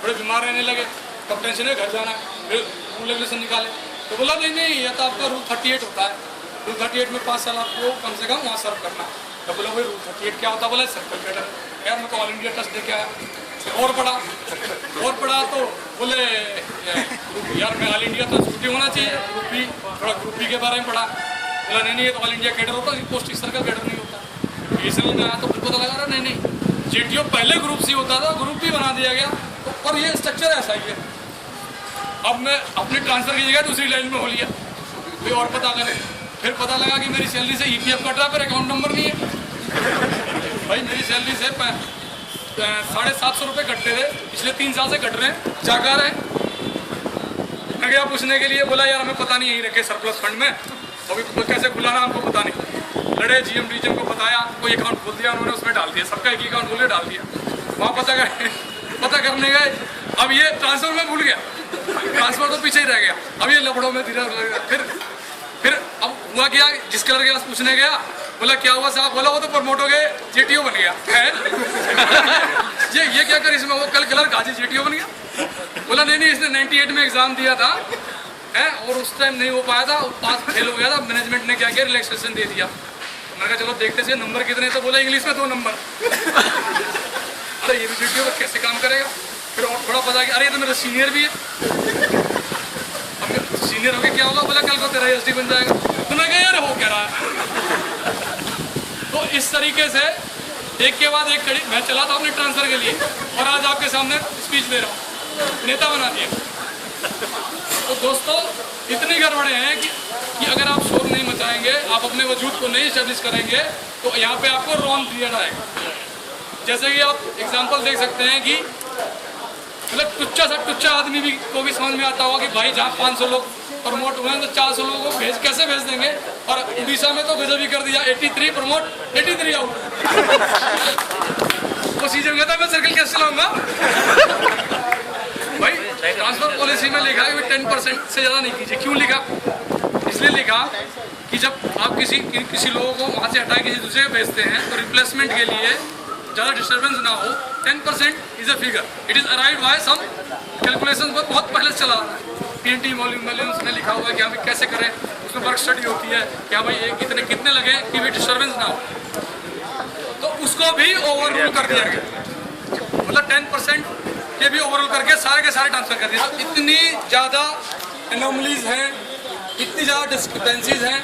बड़े बीमार रहने लगे, तब टेंशन है घर जाना है, फिर रूल रेगुलेशन निकाले। तो बोला नहीं ये तो आपका रूल 38 होता है, रूल 38 में 5 साल आपको कम से कम वहाँ सर्व करना है। तो बोला भाई रूल 38 क्या होता है? बोला सर्कल कैडर। यार मैं तो ऑल इंडिया टेस्ट दे के आया। और पढ़ा तो बोले यार मैं ऑल इंडिया तो छुट्टी होना चाहिए, ग्रुप बी के बारे में पढ़ा। बोला नहीं ये तो ऑल इंडिया कैडर होता है, पोस्टिंग सर्कल कैडर नहीं होता। BSNL में आया तो फिर पता लगा रहा नहीं JTO पहले ग्रुप C होता था, ग्रुप B बना दिया गया। तो और ये स्ट्रक्चर ऐसा ही है। अब मैं अपनी ट्रांसफ़र की जगह दूसरी लाइन में हो लिया, कोई और पता करें। फिर पता लगा कि मेरी सैलरी से EPF कट रहा है, पर अकाउंट नंबर नहीं है। भाई मेरी सैलरी से 750 रुपये कटते थे, पिछले 3 साल से कट रहे हैं, जाकर रहे हैं। मैं गया पूछने के लिए, बोला यार हमें पता नहीं, यहीं रखे सरप्लस फंड में, अभी कैसे खुलाना हमको पता नहीं। लड़े GM रीजन को बताया, कोई अकाउंट खोल दिया उन्होंने, उसमें डाल दिया, सबका एक अकाउंट खोल के डाल दिया। वहाँ पता करने गए, अब ये ट्रांसफ़र में भूल गया, ट्रांसफ़र तो पीछे ही रह गया। अब ये लफड़ों में धीरे फिर अब हुआ क्या, जिस कलर के पास पूछने गया, बोला क्या हुआ साहब? बोला वो तो प्रमोट हो गए, JTO बन गया है। ये क्या कर इसमें, वो कल कलर गाजी JTO बन गया। बोला नहीं इसने 98 में एग्ज़ाम दिया था है और उस टाइम नहीं हो पाया था, पास फेल हो गया था। मैनेजमेंट ने क्या किया, रिलैक्सेशन दे दिया। मैंने कहा चलो देखते से नंबर कितने, तो बोला इंग्लिश में 2 नंबर। अरे ये भी JTO पर कैसे काम करेगा? फिर और थोड़ा पता कि अरे ये तो मेरा सीनियर भी है। अब सीनियर हो गया क्या होगा? बोला कल को तेरा SD बन जाएगा। तो मैं कहा यार हो क्या रहा है? तो इस तरीके से एक के बाद एक कड़ी मैं चला था अपने ट्रांसफ़र के लिए, और आज आपके सामने स्पीच दे रहा हूँ, नेता बना दिया। तो दोस्तों इतनी गड़बड़े हैं कि अगर आप शोर नहीं मचाएंगे, आप अपने वजूद को नहीं स्टैब्लिश करेंगे तो यहाँ पे आपको रॉन्ग पीरियड आएगा। जैसे कि आप एग्जांपल देख सकते हैं कि मतलब टुच्चा सा टुच्चा आदमी भी को भी समझ में आता होगा कि भाई जहाँ 500 लोग प्रमोट हुए हैं तो 400 लोगों को कैसे भेज देंगे। और उड़ीसा में तो गजब ही कर दिया, 83 प्रमोट 83 आउट। वो सीजन में था मैं सर्कल कैसे चलाऊंगा भाई। ट्रांसफर पॉलिसी में लिखा है कि 10% से ज़्यादा नहीं कीजिए। क्यों लिखा? इसलिए लिखा कि जब आप किसी लोगों को वहाँ से हटा किसी दूसरे भेजते हैं तो रिप्लेसमेंट के लिए ज़्यादा डिस्टर्बेंस ना हो। 10% is a figure, it is arrived by some calculation बहुत पहले से चला रहा है। PNT वॉल्यूम्स में लिखा हुआ है कि हम कैसे करें, उसमें वर्क स्टडी होती है कि हाँ भाई कितने लगे कि भी डिस्टर्बेंस ना हो। तो उसको भी ओवर रूल कर दिया गया, मतलब 10% ये भी ओवर रूल करके सारे के सारे ट्रांसफर कर दिया। इतनी ज़्यादा एनोमलीज हैं, इतनी ज़्यादा डिस्क्रिपेंसीज हैं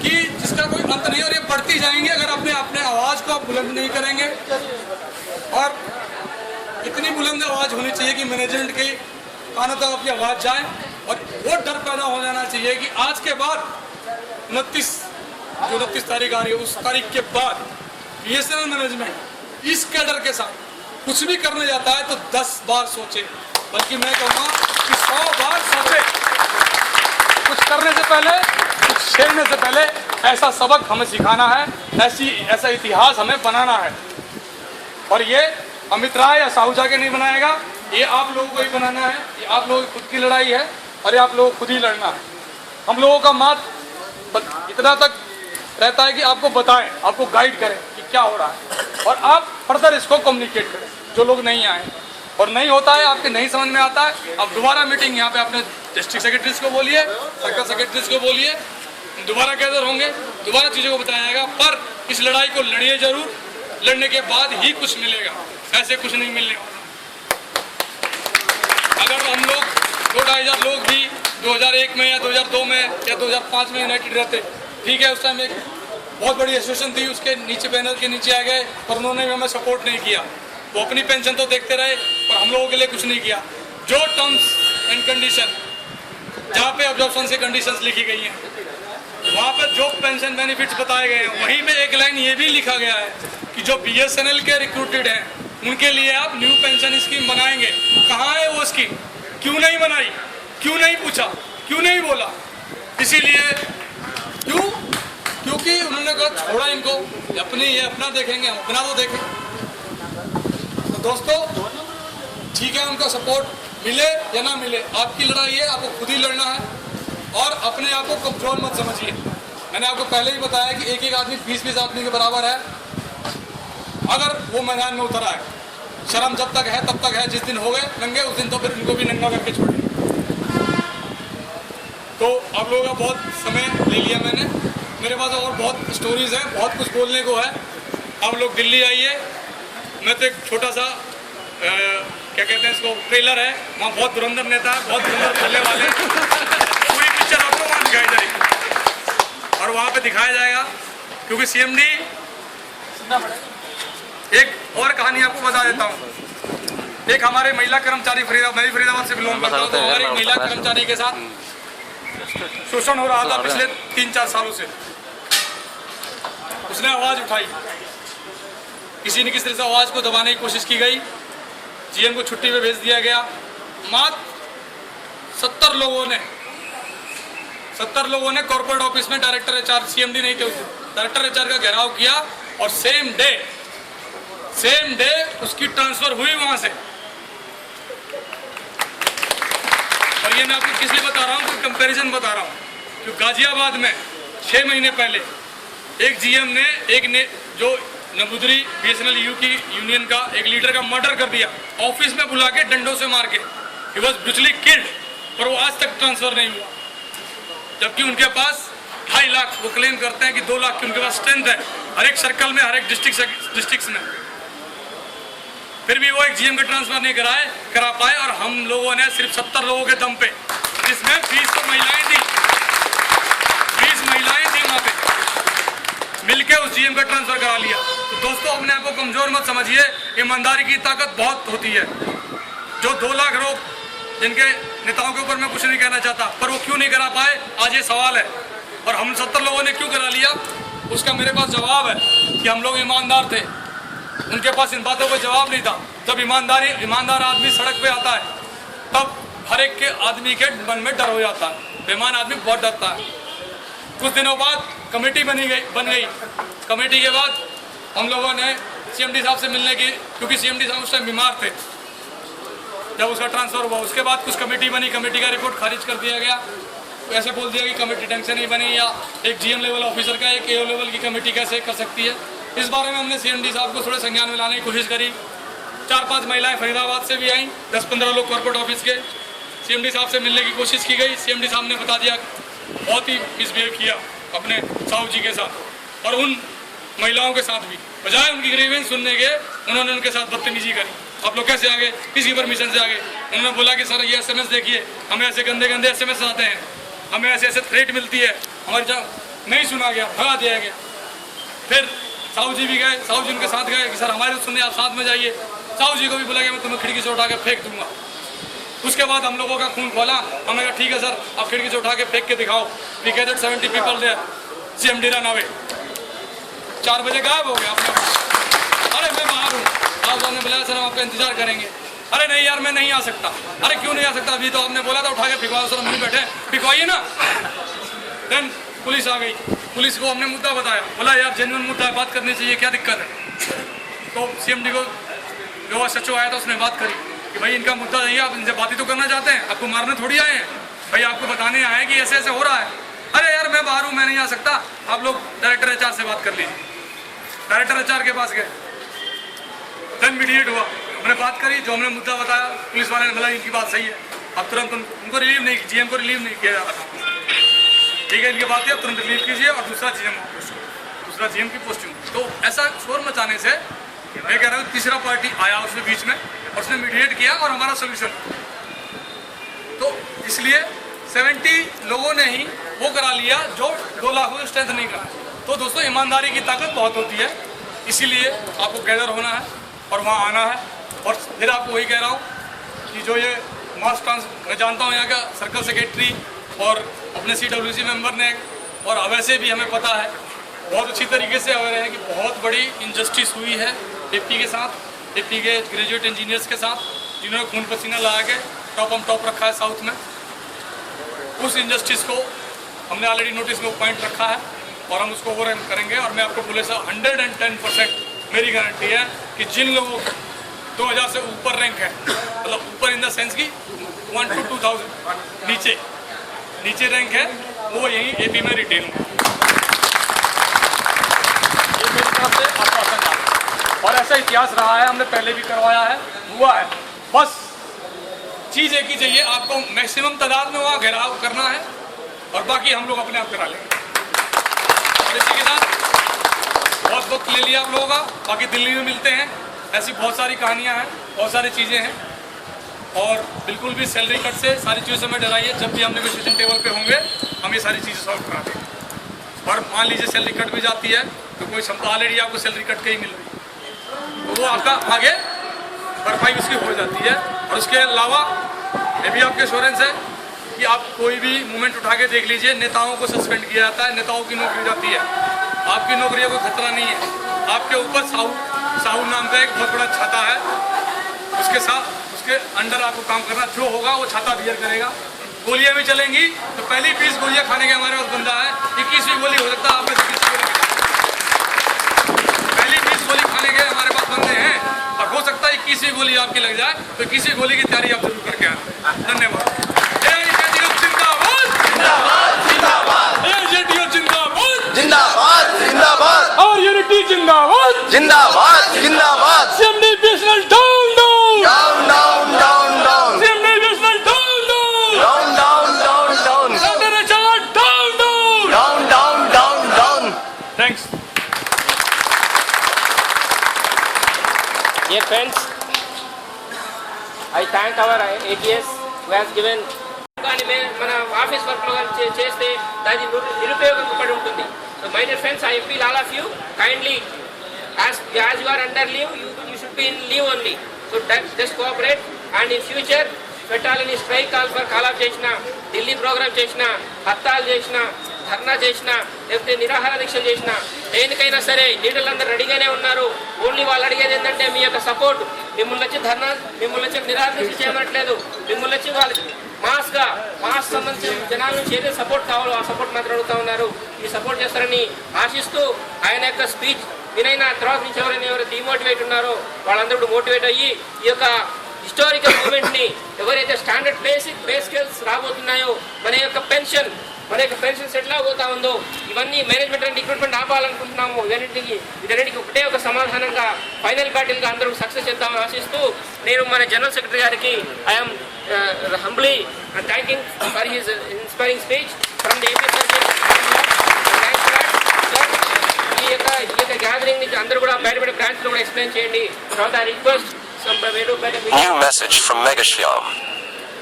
कि जिसका कोई अंत नहीं, और ये बढ़ती जाएंगी अगर अपने आवाज़ को आप बुलंद नहीं करेंगे। और इतनी बुलंद आवाज़ होनी चाहिए कि मैनेजमेंट के कानों तक आपकी आवाज़ जाए, और वो डर पैदा हो जाना चाहिए कि आज के बाद 29 तारीख आ रही है, उस तारीख के बाद BSNL मैनेजमेंट इस कैडर के साथ कुछ भी करने जाता है तो 10 बार सोचे, बल्कि मैं कहूँगा कि 100 बार सोचे। कुछ करने से पहले, कुछ छेड़ने से पहले ऐसा सबक हमें सिखाना है, ऐसा इतिहास हमें बनाना है। और ये अमित राय या साहूजा के नहीं बनाएगा, ये आप लोगों को ही बनाना है। ये आप लोगों की खुद की लड़ाई है और ये आप लोगों को खुद ही लड़ना है। हम लोगों का मात इतना तक रहता है कि आपको बताएं, आपको गाइड करें कि क्या हो रहा है, और आप फर्दर इसको कम्युनिकेट करें जो लोग नहीं आए और नहीं होता है, आपके नहीं समझ में आता है। आप दोबारा मीटिंग यहाँ पे अपने डिस्ट्रिक्ट सेक्रेटरीज को बोलिए, सर्कल सेक्रेटरीज को बोलिए, दोबारा गैदर होंगे, दोबारा चीज़ों को बताया जाएगा। पर इस लड़ाई को लड़िए जरूर, लड़ने के बाद ही कुछ मिलेगा, ऐसे कुछ नहीं मिलने वाला। अगर हम लोग 2-2,500 लोग भी 2001 में या 2002 में या 2005 में यूनाइटेड रहते, ठीक है, उस टाइम एक बहुत बड़ी एसोसिएशन थी, उसके नीचे बैनर के नीचे आ गए और उन्होंने भी हमें सपोर्ट नहीं किया। वो अपनी पेंशन तो देखते रहे और हम लोगों के लिए कुछ नहीं किया। जो टर्म्स एंड कंडीशन, जहाँ पे ऑब्जर्वेशन से कंडीशंस लिखी गई हैं, वहाँ पे जो पेंशन बेनिफिट्स बताए गए हैं, वहीं पे एक लाइन ये भी लिखा गया है कि जो BSNL के रिक्रूटेड हैं उनके लिए आप न्यू पेंशन स्कीम बनाएंगे। कहाँ है वो स्कीम? क्यों नहीं बनाई? क्यों नहीं पूछा? क्यों नहीं बोला? इसीलिए क्योंकि उन्होंने कहा छोड़ा इनको, ये अपना देखेंगे, हम अपना तो देखें। तो दोस्तों ठीक है, उनका सपोर्ट मिले या ना मिले, आपकी लड़ाई है, आपको खुद ही लड़ना है। और अपने आप को कमजोर मत समझिए। मैंने आपको पहले ही बताया कि एक आदमी 20 आदमी के बराबर है। अगर वो मैदान में उतर आए, शर्म जब तक है तब तक है, जिस दिन हो गए नंगे उस दिन तो फिर उनको भी नंगा करके छोड़े। तो आप लोगों का बहुत समय ले लिया मैंने, मेरे पास और बहुत स्टोरीज हैं, बहुत कुछ बोलने को है। आप लोग दिल्ली आइए, मैं तो एक छोटा सा क्या कहते हैं इसको, ट्रेलर है, वहाँ बहुत धुरंधर नेता है, बहुत धुरंधर बोलने वाले हैं। पूरी पिक्चर आपको वहाँ दिखाई जाएगी और वहाँ पे दिखाया जाएगा, क्योंकि CMD एक और कहानी आपको बता देता हूँ। एक हमारे महिला कर्मचारी मैं भी फरीदाबाद से बिलोंग करता हूँ, तो हमारे महिला कर्मचारी के साथ शोषण हो रहा था पिछले 3-4 सालों से। उसने आवाज़ उठाई, किसी न किसी तरह से आवाज़ को दबाने की कोशिश की गई, GM को छुट्टी पे भेज दिया गया। मात्र 70 लोगों ने कॉर्पोरेट ऑफिस में डायरेक्टर HR, CMD नहीं थे उस डायरेक्टर HR का घेराव किया और सेम डे उसकी ट्रांसफर हुई वहां से। और ये मैं आपको किस लिए बता रहा हूँ, कोई कंपैरिजन बता रहा हूँ, क्योंकि गाजियाबाद में 6 महीने पहले एक GM ने जो नबुदरी BSNL की यूनियन का एक लीडर का मर्डर कर दिया, ऑफिस में बुला के डंडों से मार के। ही वॉज ब्रूटली किल्ड, पर वो आज तक ट्रांसफर नहीं हुआ, जबकि उनके पास 2.5 लाख, वो क्लेम करते हैं कि 2 लाख की उनके पास स्ट्रेंथ है हर एक सर्कल में, हर एक डिस्ट्रिक्ट में। फिर भी वो एक GM का ट्रांसफर नहीं करा पाए, और हम लोगों ने सिर्फ 70 लोगों के दम पे, जिसमें 20 तो महिलाएं थी, 20 महिलाएं थी वहाँ पे, मिलके उस GM का ट्रांसफर करा लिया। तो दोस्तों अपने आप को कमजोर मत समझिए, ईमानदारी की ताकत बहुत होती है। जो 2 लाख लोग जिनके नेताओं के ऊपर मैं कुछ नहीं कहना चाहता, पर वो क्यों नहीं करा पाए, आज ये सवाल है। और हम 70 लोगों ने क्यों करा लिया, उसका मेरे पास जवाब है कि हम लोग ईमानदार थे। उनके पास इन बातों का जवाब नहीं था। जब ईमानदार आदमी सड़क पे आता है तब हर एक के आदमी के मन में डर हो जाता है। बेईमान आदमी बहुत डरता है। कुछ दिनों बाद कमेटी बन गई। कमेटी के बाद हम लोगों ने CMD साहब से मिलने की, क्योंकि CMD साहब उस टाइम बीमार थे जब उसका ट्रांसफ़र हुआ। उसके बाद कुछ कमेटी बनी, कमेटी का रिपोर्ट खारिज कर दिया गया। ऐसे बोल दिया कि कमेटी ढंग से नहीं बनी, या एक GM लेवल ऑफिसर का एक AO लेवल की कमेटी कैसे कर सकती है। इस बारे में हमने CMD साहब को थोड़े संज्ञान में लाने की कोशिश करी। 4-5 महिलाएं फरीदाबाद से भी आईं, 10-15 लोग कॉर्पोरेट ऑफिस के। CMD साहब से मिलने की कोशिश की गई। CMD साहब ने बता दिया, बहुत ही मिसबिहेव किया अपने साहू जी के साथ और उन महिलाओं के साथ भी। बजाय उनकी ग्रीवेंस सुनने के उन्होंने उनके साथ बदतमीजी करी। आप लोग कैसे आगे, किसी परमिशन से आगे? उन्होंने बोला कि सर ये SMS देखिए, हमें ऐसे गंदे गंदे SMS आते हैं, हमें ऐसे ऐसे थ्रेट मिलती है, हमारी जब नहीं सुना गया भगा दिया गया। फिर साहू जी भी गए, साहू जी उनके साथ गए कि सर हमारे तो सुनने आप साथ में जाइए। साहू जी को भी बोला कि मैं तुम्हें खिड़की से उठा के फेंक दूंगा। उसके बाद हम लोगों का खून खोला। हमने कहा ठीक है सर, आप खिड़की से उठा के फेंक के दिखाओ। We gathered 70 people there, CMD run away. 4 बजे गायब हो गया। अरे मैं बाहर हूँ, आप लोगों ने बुलाया सर हम आपका इंतजार करेंगे। अरे नहीं यार मैं नहीं आ सकता। अरे क्यों नहीं आ सकता, अभी तो आपने बोला था उठा के फिकवाओ। सर हम नहीं बैठे, फिकवाइए ना। देन पुलिस आ गई। पुलिस को हमने मुद्दा बताया, बोला यार जेन्युइन मुद्दा है, बात करनी चाहिए, क्या दिक्कत है। तो CMD को जो SHO आया था उसने बात करी कि भाई इनका मुद्दा नहीं है, आप इनसे बात ही तो करना चाहते हैं, आपको मारने थोड़ी आए हैं भाई, आपको बताने आए हैं कि ऐसे ऐसे हो रहा है। अरे यार मैं बाहर हूँ, मैं नहीं आ सकता, आप लोग डायरेक्टर HR से बात कर लीजिए। डायरेक्टर HR के पास गए। देन मीडिएट हुआ, हमने बात करी, जो हमने मुद्दा बताया पुलिस वाले ने बोला इनकी बात सही है। अब तुरंत उनको रिलीव नहीं, GM को रिलीव नहीं किया जा रहा। ठीक है इनकी बात है, अब तुरंत रिलीव कीजिए और दूसरा GM की पोस्टिंग। तो ऐसा शोर मचाने से मैं कह रहा हूँ तीसरा पार्टी आया उसमें बीच में और उसने मीडिएट किया और हमारा सोल्यूशन। तो इसलिए 70 लोगों ने ही वो करा लिया जो 2 लाख को स्ट्रेंथ नहीं करा। तो दोस्तों ईमानदारी की ताकत बहुत होती है, इसीलिए आपको गैदर होना है और वहाँ आना है। और फिर आपको वही कह रहा हूँ कि जो ये मास ट्रांस, मैं जानता हूँ यहाँ का सर्कल सेक्रेटरी और अपने CWC मेंबर ने, और वैसे भी हमें पता है बहुत अच्छी तरीके से अवेयर है कि बहुत बड़ी इनजस्टिस हुई है AP के साथ, AP के ग्रेजुएट इंजीनियर्स के साथ, जिन्होंने खून पसीना लगा के टॉप रखा है साउथ में। उस इनजस्टिस को हमने ऑलरेडी नोटिस में पॉइंट रखा है और हम उसको ओवर करेंगे। और मैं आपको बोले सर 110% मेरी गारंटी है कि जिन लोगों को 2000 से ऊपर रैंक है, मतलब ऊपर इन द सेंस की 1 to 2000 नीचे रैंक है, वो यही AP में रिटेन होगा। ये मेरी तरफ से आपको आसान है और ऐसा इतिहास रहा है, हमने पहले भी करवाया है, हुआ है। बस चीज़ एक ही चाहिए, आपको मैक्सिमम तादाद में वहाँ घेराव करना है और बाकी हम लोग अपने आप करा लेंगे। और इसी के साथ बहुत वक्त ले लिया आप लोगों का, बाकी दिल्ली में मिलते हैं। ऐसी बहुत सारी कहानियाँ हैं, बहुत सारी चीज़ें हैं और बिल्कुल भी सैलरी कट से सारी चीज़ों से मैं डराइए। जब भी हम नेगोशिएशन टेबल पे होंगे हम ये सारी चीज़ें सॉल्व करा देंगे। और मान लीजिए सैलरी कट भी जाती है तो कोई क्षमता ऑलरेडी आपको सैलरी कट के ही मिल रही है, तो वो आपका आगे भरपाई उसकी हो जाती है। और उसके अलावा ये भी आपके एश्योरेंस है कि आप कोई भी मूवमेंट उठा के देख लीजिए, नेताओं को सस्पेंड किया जाता है, नेताओं की नौकरी जाती है, आपकी नौकरी का कोई खतरा नहीं है। आपके ऊपर साहू नाम का एक बहुत बड़ा छाता है, उसके साथ उसके अंडर आपको काम करना, जो होगा वो छाता बियर करेगा। गोलियां भी चलेंगी तो पहली 20 गोलियां खाने के हमारे पास बंदा है, 21वीं गोली हो सकता है आप में से किसी को, पहली 20 गोली खाने के हमारे पास बंदे हैं और हो सकता है 21वीं गोली आपकी लग जाए, तो 21वीं गोली की तैयारी आप जरूर करके आए। धन्यवाद। जिंदाबाद जिंदाबाद और यूनिटी जिंदाबाद जिंदाबाद जिंदाबाद CMD BSNL down down down down down CMD BSNL down down down down down down down down down. Thanks. Dear friends, I thank our AGS who has given కానీ మన ఆఫీస్ వర్క్లో చేస్తే దాని నిరుపయోగం పడి ఉంటుంది. So my dear friends, I appeal all of you kindly as you are under leave you should be in leave only. So just cooperate and in future పెట్టాలని strike call off చేసిన, Delhi programme చేసిన, హత్తాలు చేసిన ధర్నా చేసినా లేకపోతే నిరాహార దీక్షలు చేసినా దేనికైనా సరే లీడర్లందరూ రెడీగానే ఉన్నారు. ఓన్లీ వాళ్ళు అడిగేది ఏంటంటే మీ యొక్క సపోర్ట్. మిమ్మల్ని వచ్చి ధర్నా, మిమ్మల్ని వచ్చి నిరాహార దీక్ష చేయమనట్లేదు. మిమ్మల్ని వచ్చి వాళ్ళకి మాస్ సంబంధించిన జనాల నుంచి ఏదైతే సపోర్ట్ కావాలో ఆ సపోర్ట్ మాత్రం అడుగుతా ఉన్నారు. ఈ సపోర్ట్ చేస్తారని ఆశిస్తూ ఆయన యొక్క స్పీచ్ వినైన తర్వాత నుంచి ఎవరు డిమోటివేట్ ఉన్నారో వాళ్ళందరూ మోటివేట్ అయ్యి ఈ యొక్క హిస్టారికల్ మూమెంట్ ని ఎవరైతే స్టాండర్డ్ పే స్కేల్స్ రాబోతున్నాయో మన యొక్క పెన్షన్స్ ఎట్లా పోతా ఉందో ఇవన్నీ మేనేజ్మెంట్ అండ్ రిక్రూట్మెంట్ ఆపాలనుకుంటున్నాము. వీటన్నిటికి ఒకటే ఒక సమాధానంగా ఫైనల్ బ్యాటిల్గా అందరూ సక్సెస్ చేద్దామని ఆశిస్తూ నేను మన జనరల్ సెక్రటరీ గారికి I'm humbly thanking for his inspiring speech from the AP ఈ యొక్క గ్యాదరింగ్ నుంచి అందరూ కూడా బయటపడే బ్రాంచ్ లో కూడా ఎక్స్ప్లెయిన్ చేయండి. తర్వాత request New message from Megashyam.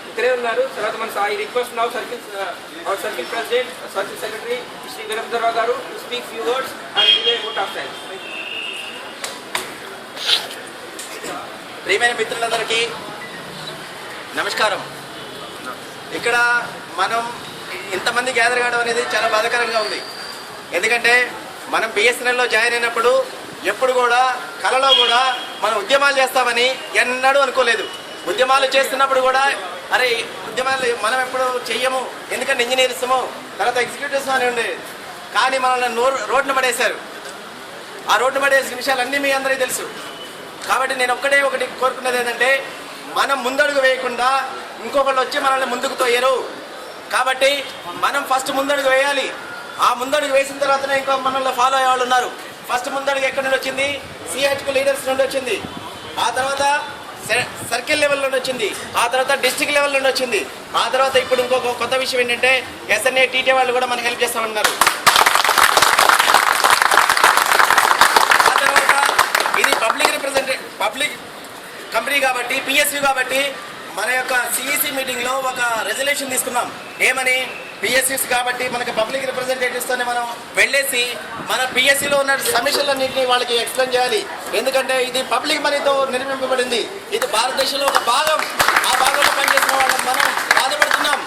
ఇక్కడే ఉన్నారు. తర్వాత మన ఈ request now circle president circle secretary Shri Veerendrarao గారు to speak few words and give vote of thanks. ప్రియమైన మిత్రులందరికీ నమస్కారం. ఇక్కడ మనం ఇంతమంది గ్యాదర్ కావడం అనేది చాలా బాధాకరంగా ఉంది. ఎందుకంటే మనం బిఎస్ఎన్ఎల్లో జాయిన్ అయినప్పుడు ఎప్పుడు కూడా కళలో కూడా మనం ఉద్యమాలు చేస్తామని ఎన్నడూ అనుకోలేదు. ఉద్యమాలు చేస్తున్నప్పుడు కూడా అరే ఉద్యమాలు మనం ఎప్పుడు చెయ్యము, ఎందుకంటే ఇంజనీర్స్ము తర్వాత ఎగ్జిక్యూటివ్స్ అని ఉండేది. కానీ మనల్ని రోడ్డున పడేశారు. ఆ రోడ్డున పడేసిన విషయాలన్నీ మీ అందరికీ తెలుసు. కాబట్టి నేను ఒకటి కోరుకున్నది ఏంటంటే మనం ముందడుగు వేయకుండా ఇంకొకళ్ళు వచ్చి మనల్ని ముందుకు తోయరు. కాబట్టి మనం ఫస్ట్ ముందడుగు వేయాలి. ఆ ముందడుగు వేసిన తర్వాతనే ఇంకో మనల్ని ఫాలో అయ్యే వాళ్ళు ఉన్నారు. ఫస్ట్ ముందడుగు ఎక్కడి నుండి వచ్చింది? సిహెచ్కు లీడర్స్ నుండి వచ్చింది. ఆ తర్వాత సర్కిల్ లెవెల్ నుండి వచ్చింది. ఆ తర్వాత డిస్ట్రిక్ట్ లెవెల్ నుండి వచ్చింది. ఆ తర్వాత ఇప్పుడు ఇంకొక కొత్త విషయం ఏంటంటే ఎస్ఎన్ఏ టీటీ వాళ్ళు కూడా మనకు హెల్ప్ చేస్తామన్నారు. ఆ తర్వాత ఇది పబ్లిక్ కంపెనీ కాబట్టి పిఎస్యు కాబట్టి మన యొక్క సిఈసి మీటింగ్లో ఒక రెజల్యూషన్ తీసుకున్నాం. ఏమని? పిఎస్యూస్ కాబట్టి మనకి పబ్లిక్ రిప్రజెంటేటివ్స్తోనే మనం వెళ్ళేసి మన పిఎస్సిలో ఉన్న సమస్యలన్నింటినీ వాళ్ళకి ఎక్స్ప్లెయిన్ చేయాలి. ఎందుకంటే ఇది పబ్లిక్ మనీతో నిర్మింపబడింది. ఇది భారతదేశంలో ఒక భాగం. ఆ భాగంలో పనిచేసిన వాళ్ళని మనం బాధపడుతున్నాం.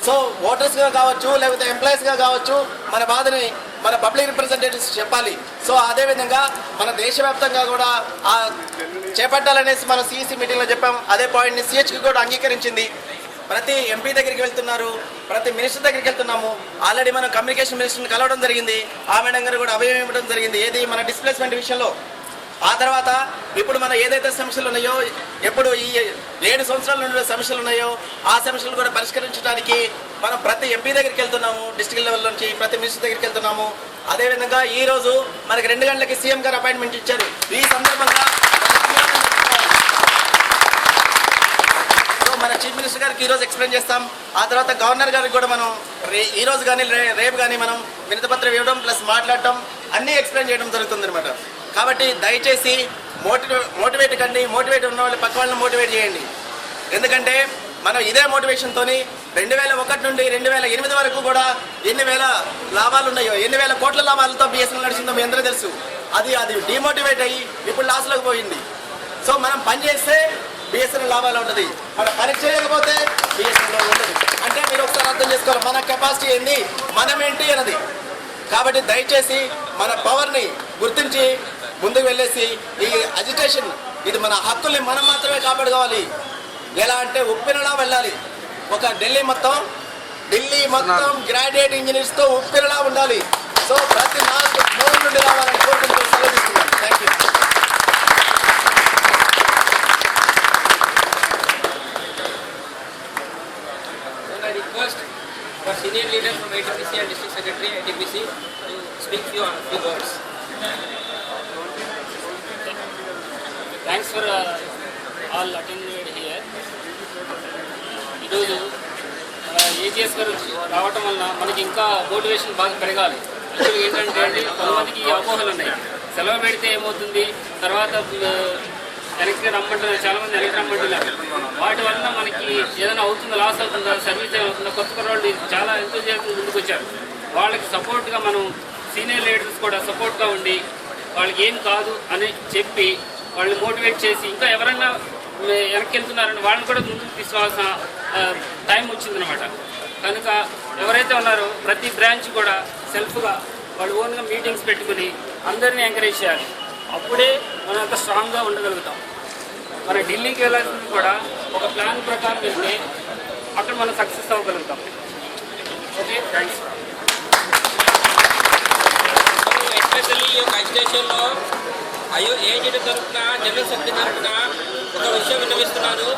సో ఓటర్స్గా కావచ్చు లేకపోతే ఎంప్లాయీస్గా కావచ్చు మన బాధని మన పబ్లిక్ రిప్రజెంటేటివ్స్ చెప్పాలి. సో అదేవిధంగా మన దేశవ్యాప్తంగా కూడా చేపట్టాలనేసి మనం సిఈసి మీటింగ్లో చెప్పాం. అదే పాయింట్ని సిహెచ్కి కూడా అంగీకరించింది. ప్రతి ఎంపీ దగ్గరికి వెళ్తున్నారు, ప్రతి మినిస్టర్ దగ్గరికి వెళ్తున్నాము. ఆల్రెడీ మనం కమ్యూనికేషన్ మినిస్టర్ని కలవడం జరిగింది. ఆ మేడం గారు కూడా అభయం ఇవ్వడం జరిగింది. ఏది మన డిస్ప్లేస్మెంట్ విషయంలో. ఆ తర్వాత ఇప్పుడు మన ఏదైతే సమస్యలు ఉన్నాయో ఎప్పుడు ఈ 7 సంవత్సరాల నుండి సమస్యలు ఉన్నాయో ఆ సమస్యలు కూడా పరిష్కరించడానికి మనం ప్రతి ఎంపీ దగ్గరికి వెళ్తున్నాము. డిస్ట్రిక్ట్ లెవెల్ నుంచి ప్రతి మినిస్టర్ దగ్గరికి వెళ్తున్నాము. అదేవిధంగా ఈ రోజు మనకి 2 గంటలకి సీఎం గారు అపాయింట్మెంట్ ఇచ్చారు. ఈ సందర్భంగా మన చీఫ్ మినిస్టర్ గారికి ఈరోజు ఎక్స్ప్లెయిన్ చేస్తాం. ఆ తర్వాత గవర్నర్ గారికి కూడా మనం ఈరోజు కానీ రేపు కానీ మనం వినతిపత్రం ఇవ్వడం ప్లస్ మాట్లాడటం అన్నీ ఎక్స్ప్లెయిన్ చేయడం జరుగుతుంది అనమాట. కాబట్టి దయచేసి మోటివేట్ కండి. మోటివేట్ ఉన్న వాళ్ళు పక్క వాళ్ళని మోటివేట్ చేయండి. ఎందుకంటే మనం ఇదే మోటివేషన్తో 2001 నుండి 2008 వరకు కూడా ఎన్ని వేల లాభాలు ఉన్నాయో, ఎన్ని వేల కోట్ల లాభాలతో బిఎస్ఎన్ఎల్ నడిచిందో మీ అందరూ తెలుసు. అది డిమోటివేట్ అయ్యి ఇప్పుడు లాస్లోకి పోయింది. సో మనం పని చేస్తే బిఎస్ఎన్ఎల్ లాభాలు ఉంటుంది, మన పని చేయకపోతే బిఎస్ఎన్ఎల్ ఉండదు. అంటే మీరు ఒకసారి అర్థం చేసుకోవాలి మన కెపాసిటీ ఏంది, మనం ఏంటి అన్నది. కాబట్టి దయచేసి మన పవర్ని గుర్తించి ముందుకు వెళ్ళేసి ఈ అజిటేషన్ ఇది మన హక్కుల్ని మనం మాత్రమే కాపాడుకోవాలి. ఎలా అంటే ఉప్పెనలా వెళ్ళాలి. ఒక ఢిల్లీ మొత్తం గ్రాడ్యుయేట్ ఇంజనీర్స్తో ఉప్పెనలా ఉండాలి. సో ప్రతి 4 మూడు నుండి రావాలని కోరుకుంటూ సెలవు తీసుకున్నాను. Thank you. For senior leader from ITPC and District Secretary ITPC to speak few words. Thanks for all attended here. ఈరోజు ఏజీఎస్ గారు రావటం వలన మనకి ఇంకా మోటివేషన్ బాగా పెరగాలి. యాక్చువల్గా ఏంటంటే అండి కొంతమందికి అపోహలు ఉన్నాయి. సెలవు పెడితే ఏమవుతుంది, తర్వాత వెనక్కి రమ్మంటున్నారు, చాలామంది వెనక్కి రమ్మంటున్నారు. వాటి వలన మనకి ఏదైనా అవుతుందా, లాస్ అవుతుందా, సర్వీస్ ఏమవుతుందా, కొత్త వాళ్ళు చాలా ఎంతోసేపు ముందుకు వచ్చారు. వాళ్ళకి సపోర్ట్గా మనం సీనియర్ లీడర్స్ కూడా సపోర్ట్గా ఉండి వాళ్ళకి ఏం కాదు అని చెప్పి వాళ్ళని మోటివేట్ చేసి ఇంకా ఎవరైనా వెనక్కి వెళ్తున్నారని వాళ్ళని కూడా ముందుకు తీసుకోవాల్సిన టైం వచ్చిందనమాట. కనుక ఎవరైతే ఉన్నారో ప్రతి బ్రాంచ్ కూడా సెల్ఫ్గా వాళ్ళు ఓన్గా మీటింగ్స్ పెట్టుకుని అందరినీ ఎంకరేజ్ చేయాలి. అప్పుడే మనం అంత స్ట్రాంగ్గా ఉండగలుగుతాం. మన ఢిల్లీకి వెళ్ళాల్సింది కూడా ఒక ప్లాన్ ప్రకారం వెళ్తే అక్కడ మనం సక్సెస్ అవ్వగలుగుతాం. Okay, thanks. ఎస్పెషల్లీ ఈ యొక్క అజిటేషన్లో ఏజెడ్ తరఫున జనరల్ సెక్రటరీ తరఫున ఒక విషయం విన్నవిస్తున్నాను.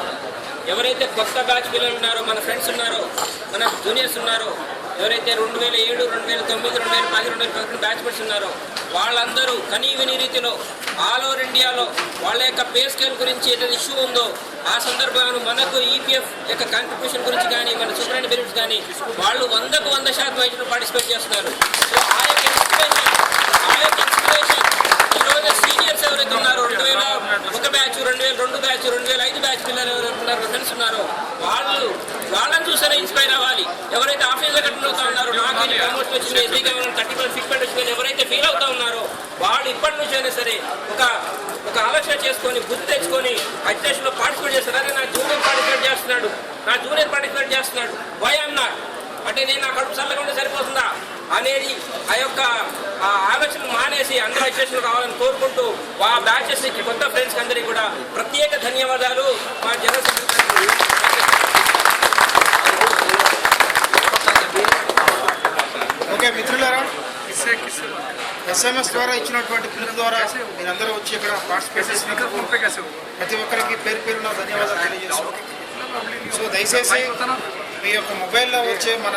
ఎవరైతే కొత్త బ్యాచ్ పిల్లలు ఉన్నారో, మన ఫ్రెండ్స్ ఉన్నారో, మన జూనియర్స్ ఉన్నారో, ఎవరైతే 2007, 2009, 2010, 2011 బ్యాచ్ మెట్స్ ఉన్నారో వాళ్ళందరూ కనీవిని రీతిలో ఆల్ ఓవర్ ఇండియాలో వాళ్ళ యొక్క పే స్కేల్ గురించి ఏదైతే ఇష్యూ ఉందో ఆ సందర్భంలో మనకు ఈపీఎఫ్ యొక్క కాంట్రిబ్యూషన్ గురించి కానీ మన సూపరింటెండెంట్ బెనిఫిట్స్ కానీ వాళ్ళు 100% పార్టిసిపేట్ చేస్తున్నారు. సో ఆ యొక్క ఇన్స్పిరేషన్ ఈరోజు సీనియర్స్ ఎవరైతే ఉన్నారో 2001 బ్యాచ్, 2002 బ్యాచ్, 2005 బ్యాచ్ పిల్లలు ఎవరైతే ఉన్నారో ఫ్రెండ్స్ ఉన్నారో వాళ్ళని చూస్తేనే ఇన్స్పైర్ అవ్వాలి. ఎవరైతే ఆఫీసర్ కట్టిన అవుతా ఉన్నారో నాకు ప్రమోషన్ వచ్చింది, ఎస్బీగా 30% ఫిక్స్మెంట్ వచ్చిందని ఎవరైతే ఫీల్ అవుతా ఉన్నారో వాళ్ళు ఇప్పటి నుంచి అయినా సరే ఒక ఆలోచన చేసుకొని గుర్తు తెచ్చుకొని అజిటేషన్లో పార్టిసిపేట్ చేస్తారు. అదే నా జూనియర్ పార్టిసిపేట్ చేస్తున్నాడు వై ఐఎమ్ నాట్ అంటే నేను నా కడుపు చల్లగా ఉంటే సరిపోతుందా అనేది ఆ యొక్క ఆలోచన మానేసి అందరూ అజిటేషన్ రావాలని కోరుకుంటూ ఆ బ్యాచెస్ కొత్త ఫ్రెండ్స్కి అందరికీ కూడా ప్రత్యేక ధన్యవాదాలు. మా జనరల్ సెక్రటరీ ఓకే మిత్రులారా, SMS ద్వారా ఇచ్చినటువంటి పిలుపు ద్వారా మీరందరూ వచ్చి ఇక్కడ పార్టిసిపేట్ చేసినందుకు ప్రతి ఒక్కరికి పేరు పేరున ధన్యవాదాలు తెలియజేస్తున్నాం. సో దయచేసి మీ యొక్క మొబైల్లో వచ్చే మన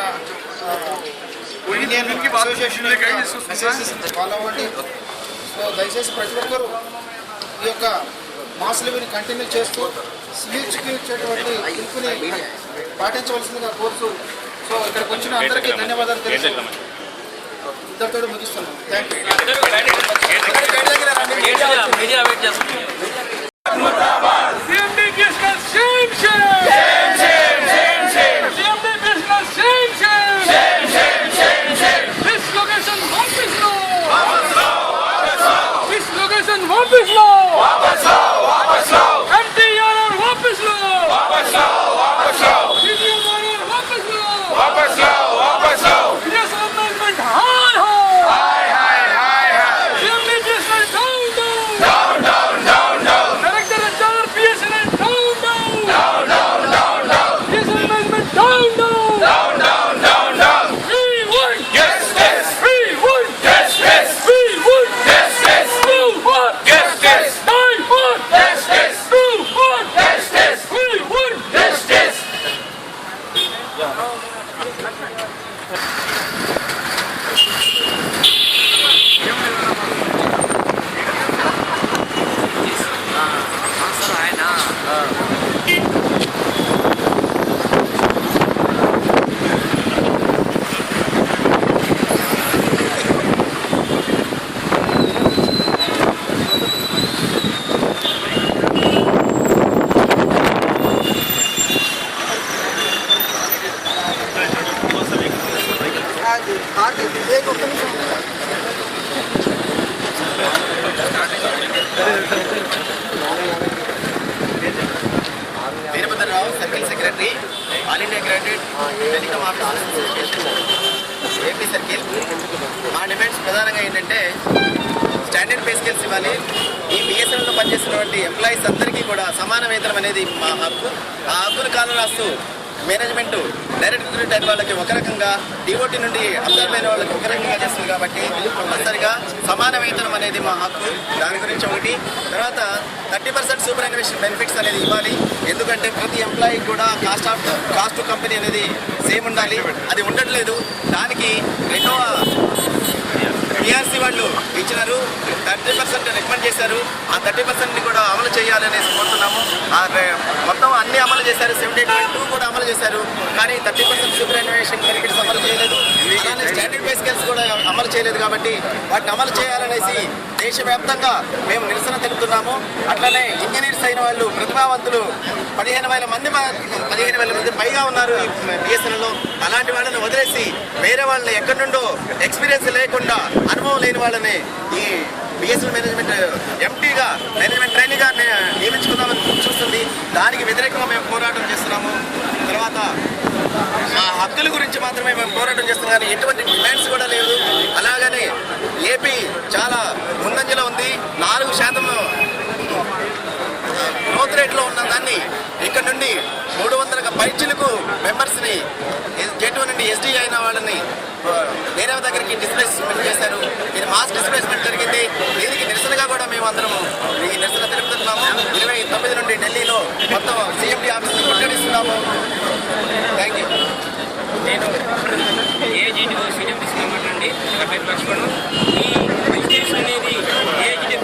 యూనియన్ అసోసియేషన్ మెసేజెస్ ఫాలో అవ్వండి. సో దయచేసి ప్రతి ఒక్కరూ ఈ యొక్క మాస్ లివ్ని కంటిన్యూ చేస్తూ స్పీచ్కి ఇచ్చేటువంటి పిలుపుని పాటించవలసిందిగా కోరుతూ సో ఇక్కడికి వచ్చిన అందరికీ ధన్యవాదాలు తెలుసు. ఇంతటితో ముగిస్తున్నాం. Thank Veerabhadrarao, circle secretary, all India graduate telecom officer AP circle. మా డిమాండ్స్ ప్రధానంగా ఏంటంటే స్టాండర్డ్ పే స్కేల్స్ ఇవ్వాలి. ఈ బిఎస్ఎన్ఎల్లో పనిచేస్తున్నటువంటి ఎంప్లాయీస్ అందరికీ కూడా సమాన వేతనం అనేది మా హక్కు. ఆ హక్కును కాలం రాస్తూ మేనేజ్మెంట్ డైరెక్టర్ అయిన వాళ్ళకి ఒక రకంగా, డిఓటీ నుండి అబ్జర్వ్ అయిన వాళ్ళకి ఒక రకంగా చేస్తుంది. కాబట్టి కంపల్సరిగా సమాన వేతనం అనేది మా హక్కు. దాని గురించి ఒకటి. తర్వాత 30% సూపర్ యాన్యుయేషన్ బెనిఫిట్స్ అనేది ఇవ్వాలి. ఎందుకంటే ప్రతి ఎంప్లాయీకి కూడా కాస్ట్ టు కంపెనీ అనేది సేమ్ ఉండాలి. అది ఉండట్లేదు. దానికి రెండవ పిఆర్సీ వాళ్ళు ఇచ్చినారు, 30% రికమెండ్ చేశారు. ఆ 30%ని కూడా అమలు చేయాలనేసి కోరుతున్నాము. మొత్తం అన్ని అమలు చేశారు, 78.2 కూడా అమలు చేశారు. కానీ 30% సూపర్ యాన్యుయేషన్ బెనిఫిట్స్ అమలు చేయలేదు. అలానే స్టాండర్డ్ పే స్కేల్స్ కూడా అమలు చేయలేదు. కాబట్టి వాటిని అమలు చేయాలనేసి దేశవ్యాప్తంగా మేము నిరసన తెలుపుతున్నాము. అట్లనే ఇంజనీర్స్ అయిన వాళ్ళు ప్రతిభావంతులు 15,000 మంది పైగా ఉన్నారు ఈ బిఎస్ఎన్ఎల్లో. అలాంటి వాళ్ళని వదిలేసి వేరే వాళ్ళని ఎక్కడి నుండో ఎక్స్పీరియన్స్ లేకుండా, అనుభవం లేని వాళ్ళని ఈ బిఎస్ఎన్ఎల్ మేనేజ్మెంట్ ఎంటీగా, మేనేజ్మెంట్ ట్రైనీగా నియమించుకుందామని చూస్తుంది. దానికి వ్యతిరేకంగా మేము పోరాటం చేస్తున్నాము. తర్వాత మా హక్కుల గురించి మాత్రమే మేము పోరాటం చేస్తున్నాం కానీ ఎటువంటి డిమాండ్స్ కూడా లేదు. అలాగనే ఏపీ చాలా ముందంజలో ఉంది. 4% గ్రోత్ రేట్లో ఉన్న దాన్ని ఇక్కడ నుండి 300 పైచిలకు మెంబర్స్ని J2 నుండి SD అయిన వాళ్ళని వేరే దగ్గరికి డిస్ప్లేస్మెంట్ చేశారు. ఇది మాస్ డిస్ప్లేస్మెంట్ జరిగింది. దీనికి నిరసనగా కూడా మేము అందరం ఈ నిరసన తెలుపుతున్నాము. 29 నుండి ఢిల్లీలో మొత్తం CMD ఆఫీస్ని ముట్టడిస్తున్నాము. Thank you. నేను AGTO సీనియర్ డిస్ట్రిక్ట్ అండి. నా పేరు లక్ష్మణ్. ఈ రిజిస్ట్రేషన్ అనేది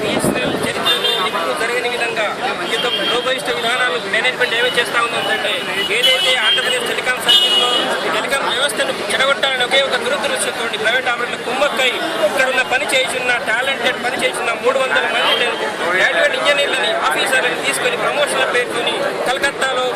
BSNL చరిత్రలో ఎప్పుడు జరగని విధంగా ఇంత గ్లోబలిస్ట్ విధానాలు మేనేజ్మెంట్ ఏమేమి చేస్తూ ఉందంటే ఏదైతే ఆంధ్రప్రదేశ్ టెలికాం సర్కిల్లో టెలికాం వ్యవస్థను చెడగొట్టాలని ఒకే ఒక దురదృష్టంతో ప్రైవేట్ ఆపరేటర్లు కుమ్మక్కై ఇక్కడున్న పని చేస్తున్న టాలెంటెడ్ పని చేస్తున్న 300 మంది గ్రాడ్యుయేట్ ఇంజనీర్లని ఆఫీసర్లను తీసుకొని ప్రమోషన్ల పేరుతోని కలకత్తాలో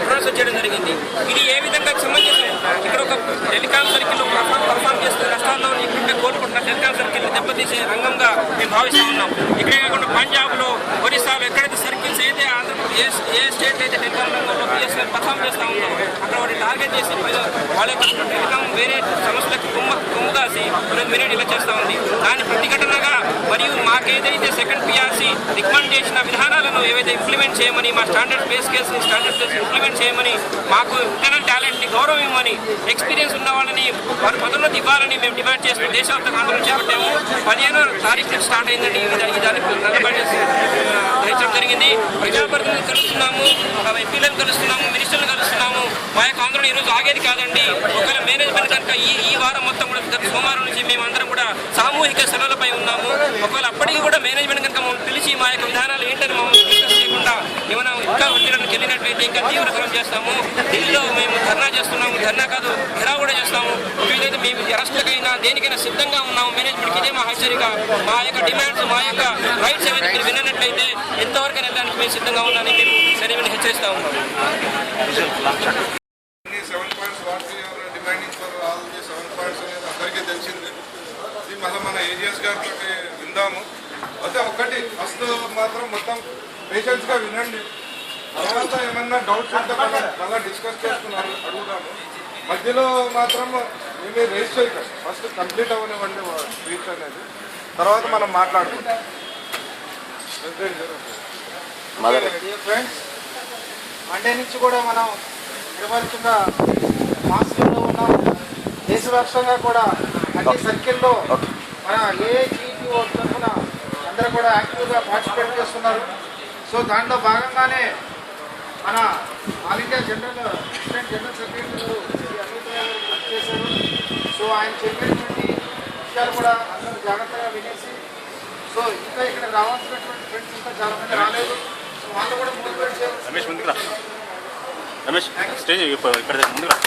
ట్రాన్స్ఫర్ చేయడం జరిగింది. ఇది ఏ విధంగా సమంజసం? ఇక్కడ ఒక టెలికాం సర్కిల్ పర్ఫార్మ్ చేస్తున్న రాష్ట్రాల్లో ఇప్పుడే కోరుకుంటున్న టెలికాం సర్కిల్ దెబ్బతీసే రంగంగా మేము భావిస్తూ ఉన్నాం. ఇక్కడే కాకుండా పంజాబ్లో, ఒరిస్సాలో ఎక్కడైతే సర్కిల్స్ అయితే ఆంధ్రప్రదేశ్ ఏ స్టేట్ అయితే టెలికాం రంగంలో BSNL పర్ఫార్మ్ చేస్తూ ఉందో అక్కడ వాటిని టార్గెట్ చేసి వాళ్ళ యొక్క టెలికాం వేరే సమస్యలకు కుమ్ముగాసి మినిట్ ఇలా చేస్తూ ఉంది. దాని ప్రతిఘటనగా మరియు మాకేదైతే సెకండ్ PRC రికమెండ్ చేసిన విధానాలను ఏవైతే ఇంప్లిమెంట్ చేయమని, మా స్టాండర్డ్ బేస్ కేసుని స్టాండర్డ్ బేస్ ఇంప్లిమెంట్ చేయమని, మాకు ఇంటర్నల్ టాలెంట్ని గౌరవం ఇవ్వమని, ఎక్స్పీరియన్స్ ఉన్న వాళ్ళని వారి పదోన్నతి ఇవ్వాలని మేము డిమాండ్ చేస్తూ దేశవ్యాప్తంగా ఆందోళన చేపట్టాము. 15వ తారీఖు స్టార్ట్ అయిందండి. ఈ దానికి గ్రహించడం జరిగింది. ప్రజాప్రతినిధులను కలుస్తున్నాము, ఎంపీలను కలుస్తున్నాము, మినిస్టర్లను కలుస్తున్నాము. మా యొక్క ఆందోళన ఈరోజు ఆగేది కాదండి. ఒకవేళ మేనేజ్మెంట్ కనుక ఈ వారం మొత్తం కూడా గత సోమవారం నుంచి మేమందరం కూడా సామూహిక సెలవులపై ఉన్నాము. ఒకవేళ అప్పటికి కూడా మేనేజ్మెంట్ కనుక మమ్మల్ని పిలిచి మా యొక్క విధానాలు ఏంటని మమ్మల్ని డిస్కస్ చేయకుండా ఏమైనా ఇంకా ఒత్తిడికి వెళ్ళినట్లయితే ఇంకా తీవ్రతరం చేస్తాము. ఢిల్లీలో మేము ధర్నా చేస్తున్నాము. ధర్నా కాదు, ఘెరావ్ కూడా చేస్తాము. ఏదైతే మేము అరెస్టులకైనా దేనికైనా సిద్ధంగా ఉన్నాము. మేనేజ్మెంట్కి ఇదే మా హెచ్చరిక. మా యొక్క డిమాండ్స్, మా యొక్క రైట్స్ ఏవైతే మీరు వినట్లయితే ఎంతవరకు వెళ్ళడానికి మేము సిద్ధంగా ఉన్నామని మేము సరైన హెచ్చరిస్తూ ఉన్నాము. 7 points what we are demanding for all the 7 points అనేది అందరికీ తెలిసింది. ఇది మళ్ళీ మన ఏజిఎస్ గారితో విందాము. అయితే ఒకటి ఫస్ట్ మాత్రం మొత్తం పేషెంట్స్గా వినండి. తర్వాత ఏమన్నా డౌట్స్ ఉంటే మళ్ళీ డిస్కస్ చేసుకున్నారు అడుగుదాము. మధ్యలో మాత్రం మేము రేస్ చేయకండి. ఫస్ట్ కంప్లీట్ అవ్వనివ్వండి స్పీచ్ అనేది, తర్వాత మనం మాట్లాడుకుంటాం. ఫ్రెండ్స్, మండే నుంచి కూడా మనం నిర్వహించిన మాస్టర్లో ఉన్నాం. దేశవ్యాప్తంగా కూడా అన్ని సర్కిల్లో మన AGTO తరఫున అందరూ కూడా యాక్టివ్గా పార్టిసిపేట్ చేస్తున్నారు. సో దాంట్లో భాగంగానే మన all India assistant general secretary గారు చేశారు. సో ఆయన చెప్పినటువంటి విషయాలు కూడా అందరూ జాగ్రత్తగా వినేసి, సో ఇంకా ఇక్కడ రావాల్సినటువంటి ఫ్రెండ్స్ ఇంకా చాలా మంది రాలేదు. సో వాళ్ళు కూడా మోటివేట్ చేయాలి. రమేష్ స్టేజ్ ఇక్కడ ముందుకు రా.